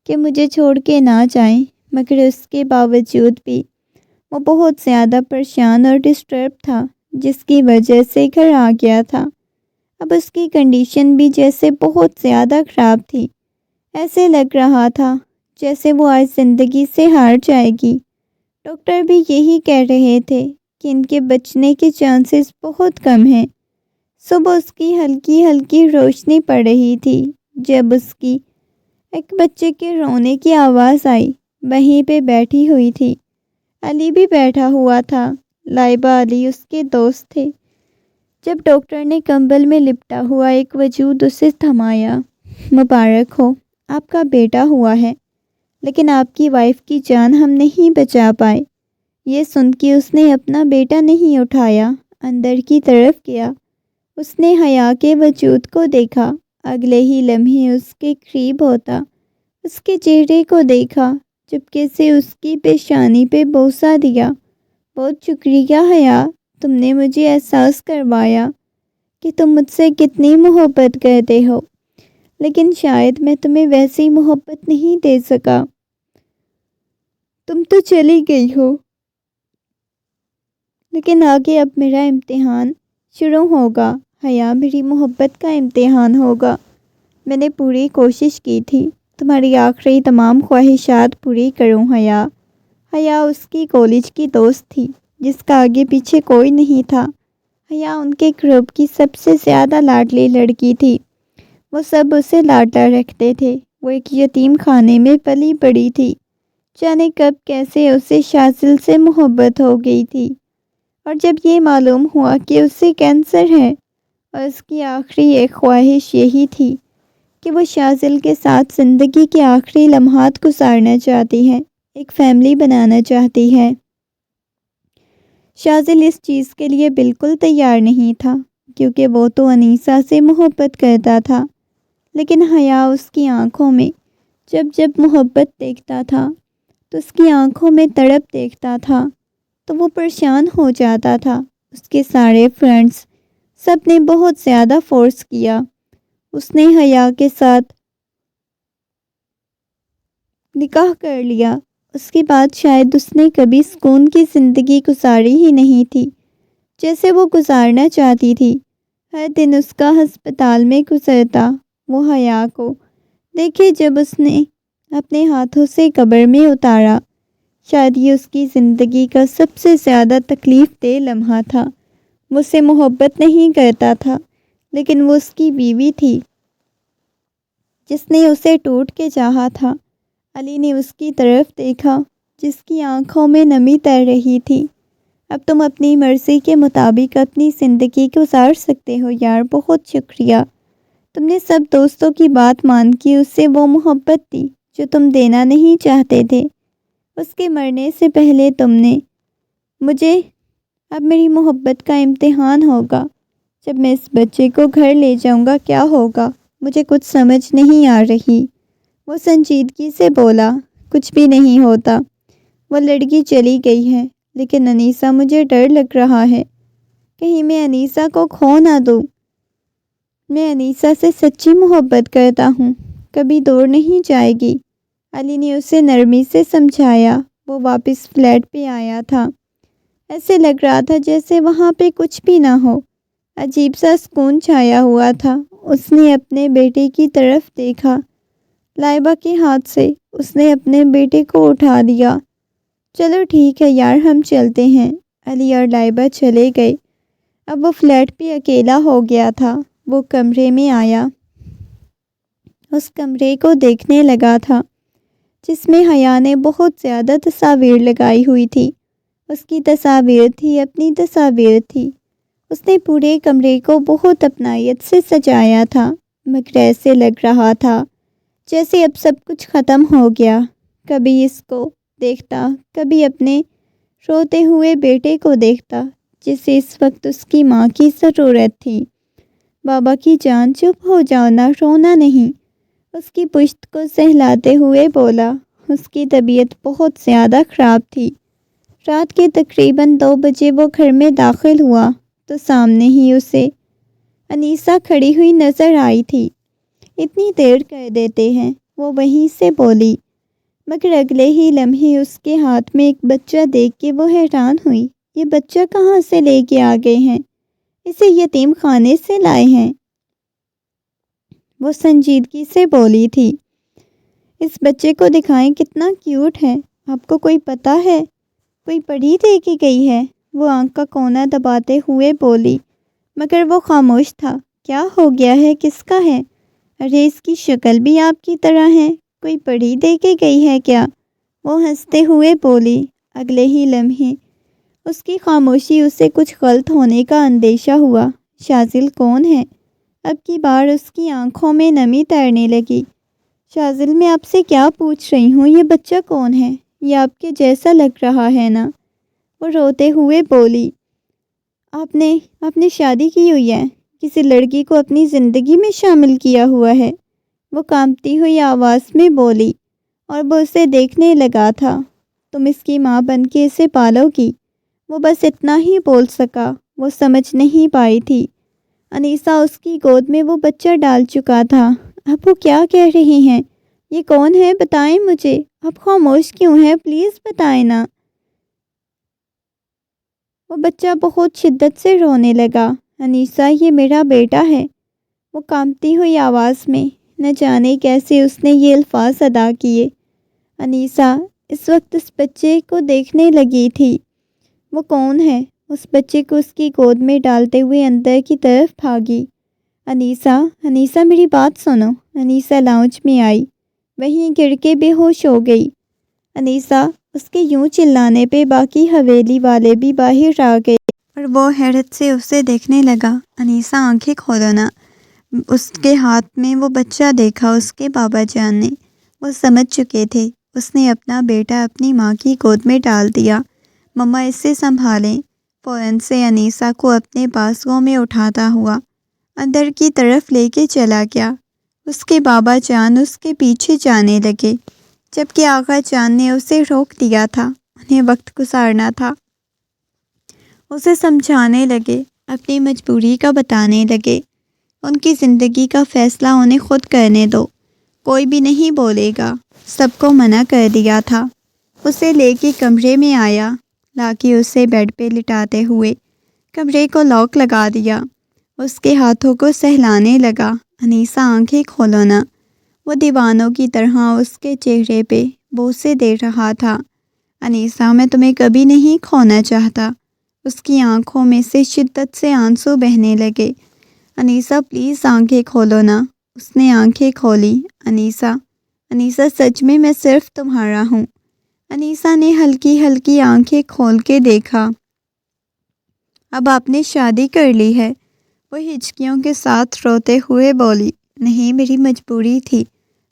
S1: کہ مجھے چھوڑ کے نہ جائیں، مگر اس کے باوجود بھی وہ بہت زیادہ پریشان اور ڈسٹرب تھا، جس کی وجہ سے گھر آ گیا تھا۔ اب اس کی کنڈیشن بھی جیسے بہت زیادہ خراب تھی، ایسے لگ رہا تھا جیسے وہ آج زندگی سے ہار جائے گی۔ ڈاکٹر بھی یہی کہہ رہے تھے کہ ان کے بچنے کے چانسز بہت کم ہیں۔ صبح اس کی ہلکی ہلکی روشنی پڑ رہی تھی جب اس کی ایک بچے کے رونے کی آواز آئی۔ وہیں پہ بیٹھی ہوئی تھی، علی بھی بیٹھا ہوا تھا۔ لائبہ علی اس کے دوست تھے۔ جب ڈاکٹر نے کمبل میں لپٹا ہوا ایک وجود اسے تھمایا، مبارک ہو، آپ کا بیٹا ہوا ہے، لیکن آپ کی وائف کی جان ہم نہیں بچا پائے۔ یہ سن کے اس نے اپنا بیٹا نہیں اٹھایا، اندر کی طرف گیا۔ اس نے حیا کے وجود کو دیکھا، اگلے ہی لمحے اس کے قریب ہوتا اس کے چہرے کو دیکھا، چپکے سے اس کی پیشانی پہ بوسہ دیا۔ بہت شکریہ حیا، تم نے مجھے احساس کروایا کہ تم مجھ سے کتنی محبت کرتے ہو، لیکن شاید میں تمہیں ویسی محبت نہیں دے سکا۔ تم تو چلی گئی ہو، لیکن آگے اب میرا امتحان شروع ہوگا حیا، میری محبت کا امتحان ہوگا۔ میں نے پوری کوشش کی تھی تمہاری آخری تمام خواہشات پوری کروں حیا۔ حیا اس کی کالج کی دوست تھی جس کا آگے پیچھے کوئی نہیں تھا۔ حیا ان کے گروپ کی سب سے زیادہ لاڈلی لڑکی تھی، وہ سب اسے لاڈلا رکھتے تھے۔ وہ ایک یتیم خانے میں پلی بڑی تھی، جانے کب کیسے اسے شاذل سے محبت ہو گئی تھی، اور جب یہ معلوم ہوا کہ اسے کینسر ہے اور اس کی آخری ایک خواہش یہی تھی کہ وہ شاذل کے ساتھ زندگی کے آخری لمحات گزارنا چاہتی ہے، ایک فیملی بنانا چاہتی ہے۔ شاذل اس چیز کے لیے بالکل تیار نہیں تھا، کیونکہ وہ تو انیسہ سے محبت کرتا تھا، لیکن حیا اس کی آنکھوں میں جب محبت دیکھتا تھا تو اس کی آنکھوں میں تڑپ دیکھتا تھا تو وہ پریشان ہو جاتا تھا۔ اس کے سارے فرینڈز سب نے بہت زیادہ فورس کیا، اس نے حیا کے ساتھ نکاح کر لیا۔ اس کے بعد شاید اس نے کبھی سکون کی زندگی گزاری ہی نہیں تھی جیسے وہ گزارنا چاہتی تھی۔ ہر دن اس کا ہسپتال میں گزرتا، وہ حیا کو دیکھے جب اس نے اپنے ہاتھوں سے قبر میں اتارا۔ شاید یہ اس کی زندگی کا سب سے زیادہ تکلیف دہ لمحہ تھا۔ وہ اسے محبت نہیں کرتا تھا، لیکن وہ اس کی بیوی تھی جس نے اسے ٹوٹ کے چاہا تھا۔ علی نے اس کی طرف دیکھا جس کی آنکھوں میں نمی تیر رہی تھی۔ اب تم اپنی مرضی کے مطابق اپنی زندگی گزار سکتے ہو یار، بہت شکریہ۔ تم نے سب دوستوں کی بات مان کے اسے وہ محبت دی جو تم دینا نہیں چاہتے تھے۔ اس کے مرنے سے پہلے تم نے مجھے، اب میری محبت کا امتحان ہوگا۔ جب میں اس بچے کو گھر لے جاؤں گا کیا ہوگا، مجھے کچھ سمجھ نہیں آ رہی۔ وہ سنجیدگی سے بولا، کچھ بھی نہیں ہوتا، وہ لڑکی چلی گئی ہے، لیکن انیسہ مجھے ڈر لگ رہا ہے، کہیں میں انیسہ کو کھو نہ دوں۔ میں انیسہ سے سچی محبت کرتا ہوں، کبھی دور نہیں جائے گی۔ علی نے اسے نرمی سے سمجھایا۔ وہ واپس فلیٹ پہ آیا تھا، ایسے لگ رہا تھا جیسے وہاں پہ کچھ بھی نہ ہو، عجیب سا سکون چھایا ہوا تھا۔ اس نے اپنے بیٹے کی طرف دیکھا، لائبہ کے ہاتھ سے اس نے اپنے بیٹے کو اٹھا دیا۔ چلو ٹھیک ہے یار، ہم چلتے ہیں۔ علی اور لائبہ چلے گئے۔ اب وہ فلیٹ پہ اکیلا ہو گیا تھا۔ وہ کمرے میں آیا، اس کمرے کو دیکھنے لگا تھا جس میں حیا نے بہت زیادہ تصاویر لگائی ہوئی تھی۔ اس کی تصاویر تھی، اپنی تصاویر تھی۔ اس نے پورے کمرے کو بہت اپنائیت سے سجایا تھا، مگر ایسے لگ رہا تھا جیسے اب سب کچھ ختم ہو گیا۔ کبھی اس کو دیکھتا، کبھی اپنے روتے ہوئے بیٹے کو دیکھتا جسے اس وقت اس کی ماں کی ضرورت تھی۔ بابا کی جان چپ ہو جاؤ نا، رونا نہیں، اس کی پشت کو سہلاتے ہوئے بولا۔ اس کی طبیعت بہت زیادہ خراب تھی۔ رات کے تقریباً 2 بجے وہ گھر میں داخل ہوا تو سامنے ہی اسے انیسہ کھڑی ہوئی نظر آئی تھی۔ اتنی دیر کر دیتے ہیں، وہ وہیں سے بولی، مگر اگلے ہی لمحے اس کے ہاتھ میں ایک بچہ دیکھ کے وہ حیران ہوئی۔ یہ بچہ کہاں سے لے کے آ گئے ہیں؟ اسے یتیم خانے سے لائے ہیں؟ وہ سنجیدگی سے بولی تھی۔ اس بچے کو دکھائیں، کتنا کیوٹ ہے۔ آپ کو کوئی پتہ ہے؟ کوئی پری دے کے گئی ہے؟ وہ آنکھ کا کونا دباتے ہوئے بولی، مگر وہ خاموش تھا۔ کیا ہو گیا ہے؟ کس کا ہے؟ ارے اس کی شکل بھی آپ کی طرح ہے، کوئی پری دے کے گئی ہے کیا؟ وہ ہنستے ہوئے بولی۔ اگلے ہی لمحے اس کی خاموشی اسے کچھ غلط ہونے کا اندیشہ ہوا۔ شازل کون ہے؟ اب کی بار اس کی آنکھوں میں نمی تیرنے لگی۔ شازل، میں آپ سے کیا پوچھ رہی ہوں، یہ بچہ کون ہے؟ یہ آپ کے جیسا لگ رہا ہے نا؟ وہ روتے ہوئے بولی۔ آپ نے شادی کی ہوئی ہے؟ کسی لڑکی کو اپنی زندگی میں شامل کیا ہوا ہے؟ وہ کانپتی ہوئی آواز میں بولی، اور وہ اسے دیکھنے لگا تھا۔ تم اس کی ماں بن کے اسے پالو گی؟ وہ بس اتنا ہی بول سکا، وہ سمجھ نہیں پائی تھی۔ انیسہ اس کی گود میں وہ بچہ ڈال چکا تھا۔ اب وہ کیا کہہ رہی ہیں؟ یہ کون ہے؟ بتائیں مجھے۔ آپ خاموش کیوں ہیں؟ پلیز بتائیں نا۔ وہ بچہ بہت شدت سے رونے لگا۔ انیسہ، یہ میرا بیٹا ہے۔ وہ کانپتی ہوئی آواز میں، نہ جانے کیسے اس نے یہ الفاظ ادا کیے۔ انیسہ اس وقت اس بچے کو دیکھنے لگی تھی۔ وہ کون ہے؟ اس بچے کو اس کی گود میں ڈالتے ہوئے اندر کی طرف بھاگی۔ انیسہ میری بات سنو۔ انیسہ لاؤنج میں آئی، وہیں گر کے بے ہوش ہو گئی۔ انیسہ، اس کے یوں چلانے پہ باقی حویلی والے بھی باہر آ گئے اور وہ حیرت سے اسے دیکھنے لگا۔ انیسہ آنکھیں کھولو نا۔ اس کے ہاتھ میں وہ بچہ دیکھا اس کے بابا جان نے۔ وہ سمجھ چکے تھے، اس نے اپنا بیٹا اپنی ماں کی گود میں ڈال دیا۔ مما اسے سنبھالیں۔ فوراً سے انیسہ کو اپنے بازوؤں میں اٹھاتا ہوا اندر کی طرف لے کے چلا گیا۔ اس کے بابا جان اس کے پیچھے جانے لگے، جبکہ آغا جان نے اسے روک دیا تھا۔ انہیں وقت گزارنا تھا۔ اسے سمجھانے لگے، اپنی مجبوری کا بتانے لگے۔ ان کی زندگی کا فیصلہ انہیں خود کرنے دو، کوئی بھی نہیں بولے گا۔ سب کو منع کر دیا تھا۔ اسے لے کے کمرے میں آیا، لا کے اسے بیڈ پہ لٹاتے ہوئے کمرے کو لاک لگا دیا۔ اس کے ہاتھوں کو سہلانے لگا۔ انیسہ آنکھیں کھولو نا۔ وہ دیوانوں کی طرح اس کے چہرے پہ بوسے دے رہا تھا۔ انیسہ، میں تمہیں کبھی نہیں کھونا چاہتا۔ اس کی آنکھوں میں سے شدت سے آنسو بہنے لگے۔ انیسہ پلیز آنکھیں کھولو نا۔ اس نے آنکھیں کھولی۔ انیسہ سچ میں صرف تمہارا ہوں۔ انیسہ نے ہلکی ہلکی آنکھیں کھول کے دیکھا۔ اب آپ نے شادی کر لی ہے؟ وہ ہچکیوں کے ساتھ روتے ہوئے بولی۔ نہیں، میری مجبوری تھی۔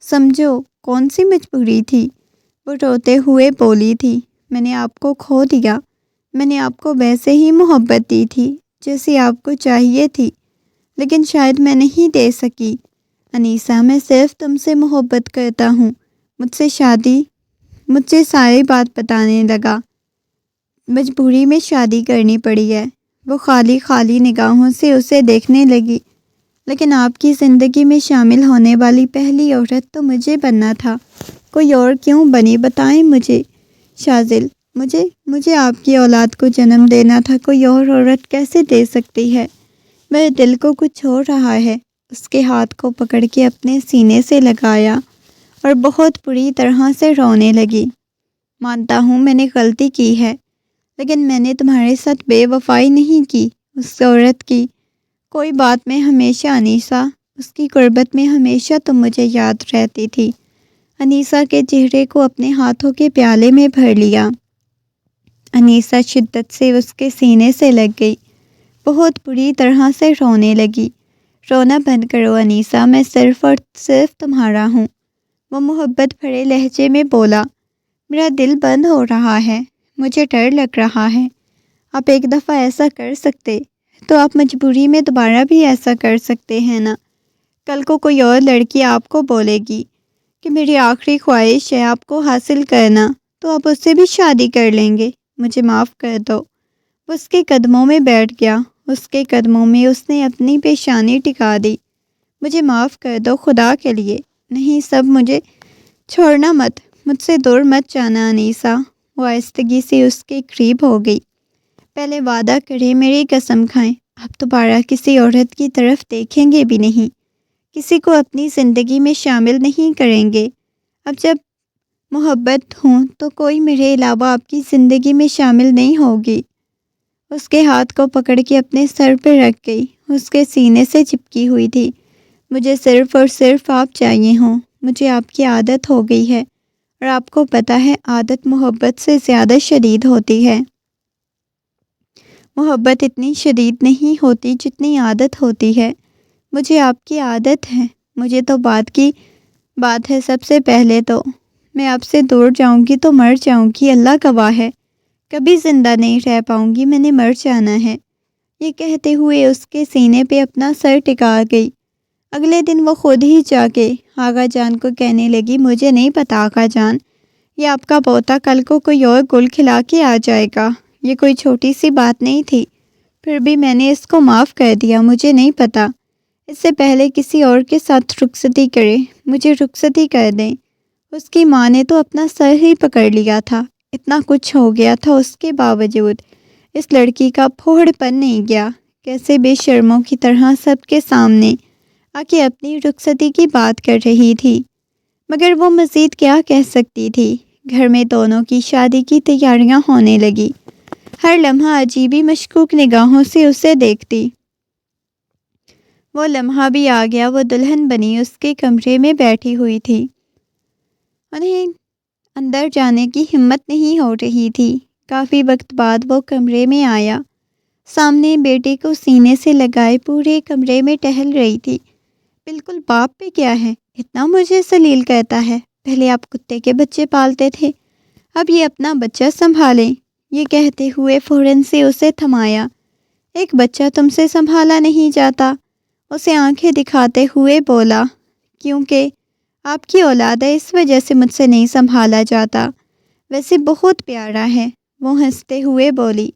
S1: سمجھو کون سی مجبوری تھی؟ وہ روتے ہوئے بولی تھی۔ میں نے آپ کو کھو دیا۔ میں نے آپ کو ویسے ہی محبت دی تھی جیسے آپ کو چاہیے تھی، لیکن شاید میں نہیں دے سکی۔ انیسہ، میں صرف تم سے محبت کرتا ہوں۔ مجھ سے ساری بات بتانے لگا۔ مجبوری میں شادی کرنی پڑی ہے۔ وہ خالی خالی نگاہوں سے اسے دیکھنے لگی۔ لیکن آپ کی زندگی میں شامل ہونے والی پہلی عورت تو مجھے بننا تھا۔ کوئی اور کیوں بنی؟ بتائیں مجھے۔ شازل، مجھے آپ کی اولاد کو جنم دینا تھا، کوئی اور عورت کیسے دے سکتی ہے؟ میرے دل کو کچھ ہو رہا ہے۔ اس کے ہاتھ کو پکڑ کے اپنے سینے سے لگایا اور بہت بری طرح سے رونے لگی۔ مانتا ہوں میں نے غلطی کی ہے، لیکن میں نے تمہارے ساتھ بے وفائی نہیں کی۔ اس عورت کی کوئی بات میں ہمیشہ انیسہ، اس کی قربت میں ہمیشہ تم مجھے یاد رہتی تھی۔ انیسہ کے چہرے کو اپنے ہاتھوں کے پیالے میں بھر لیا۔ انیسہ شدت سے اس کے سینے سے لگ گئی، بہت بری طرح سے رونے لگی۔ رونا بند کرو انیسہ، میں صرف اور صرف تمہارا ہوں، وہ محبت بھرے لہجے میں بولا۔ میرا دل بند ہو رہا ہے، مجھے ڈر لگ رہا ہے۔ آپ ایک دفعہ ایسا کر سکتے تو آپ مجبوری میں دوبارہ بھی ایسا کر سکتے ہیں نا۔ کل کو کوئی اور لڑکی آپ کو بولے گی کہ میری آخری خواہش ہے آپ کو حاصل کرنا، تو آپ اس سے بھی شادی کر لیں گے۔ مجھے معاف کر دو۔ وہ اس کے قدموں میں بیٹھ گیا، اس کے قدموں میں اس نے اپنی پیشانی ٹکا دی۔ مجھے معاف کر دو خدا کے لیے، نہیں سب مجھے چھوڑنا مت، مجھ سے دور مت جانا انیسہ۔ وہ آہستگی سے اس کے قریب ہو گئی۔ پہلے وعدہ کریں، میری قسم کھائیں، آپ دوبارہ کسی عورت کی طرف دیکھیں گے بھی نہیں، کسی کو اپنی زندگی میں شامل نہیں کریں گے۔ اب جب محبت ہوں تو کوئی میرے علاوہ آپ کی زندگی میں شامل نہیں ہوگی۔ اس کے ہاتھ کو پکڑ کے اپنے سر پہ رکھ گئی، اس کے سینے سے چپکی ہوئی تھی۔ مجھے صرف اور صرف آپ چاہیے ہوں، مجھے آپ کی عادت ہو گئی ہے، اور آپ کو پتہ ہے عادت محبت سے زیادہ شدید ہوتی ہے۔ محبت اتنی شدید نہیں ہوتی جتنی عادت ہوتی ہے۔ مجھے آپ کی عادت ہے، مجھے تو بات کی بات ہے سب سے پہلے تو میں آپ سے دور جاؤں گی تو مر جاؤں گی، اللہ گواہ ہے، کبھی زندہ نہیں رہ پاؤں گی، میں نے مر جانا ہے۔ یہ کہتے ہوئے اس کے سینے پہ اپنا سر ٹکا گئی۔ اگلے دن وہ خود ہی جا کے آغا جان کو کہنے لگی، مجھے نہیں پتا آغا جان، یہ آپ کا پوتا کل کو کوئی اور گل کھلا کے آ جائے گا، یہ کوئی چھوٹی سی بات نہیں تھی، پھر بھی میں نے اس کو معاف کر دیا۔ مجھے نہیں پتا، اس سے پہلے کسی اور کے ساتھ رخصتی کرے، مجھے رخصتی کر دیں۔ اس کی ماں نے تو اپنا سر ہی پکڑ لیا تھا، اتنا کچھ ہو گیا تھا، اس کے باوجود اس لڑکی کا پھوڑ پن نہیں گیا۔ کیسے بے شرموں کی طرح سب کے سامنے آ کے اپنی رخصتی کی بات کر رہی تھی، مگر وہ مزید کیا کہہ سکتی تھی۔ گھر میں دونوں کی شادی کی تیاریاں ہونے لگی۔ ہر لمحہ عجیبی مشکوک نگاہوں سے اسے دیکھتی۔ وہ لمحہ بھی آ گیا، وہ دلہن بنی اس کے کمرے میں بیٹھی ہوئی تھی۔ انہیں اندر جانے کی ہمت نہیں ہو رہی تھی۔ کافی وقت بعد وہ کمرے میں آیا، سامنے بیٹے کو سینے سے لگائے پورے کمرے میں ٹہل رہی تھی۔ بالکل باپ پہ کیا ہے، اتنا مجھے ذلیل کہتا ہے، پہلے آپ کتے کے بچے پالتے تھے، اب یہ اپنا بچہ سنبھالیں۔ یہ کہتے ہوئے فوراً سے اسے تھمایا۔ ایک بچہ تم سے سنبھالا نہیں جاتا، اسے آنکھیں دکھاتے ہوئے بولا، کیونکہ آپ کی اولاد ہے اس وجہ سے مجھ سے نہیں سنبھالا جاتا، ویسے بہت پیارا ہے۔ وہ ہنستے ہوئے بولی،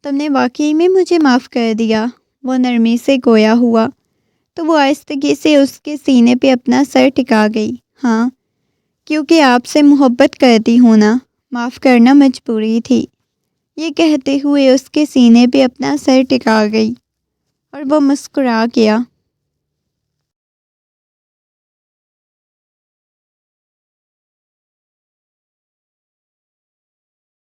S1: تم نے واقعی میں مجھے معاف کر دیا۔ وہ نرمی سے گویا ہوا تو وہ آہستگی سے اس کے سینے پہ اپنا سر ٹکا گئی۔ ہاں، کیونکہ آپ سے محبت کرتی ہوں نا، معاف کرنا مجبوری تھی۔ یہ کہتے ہوئے اس کے سینے پہ اپنا سر ٹکا گئی اور وہ مسکرا گیا۔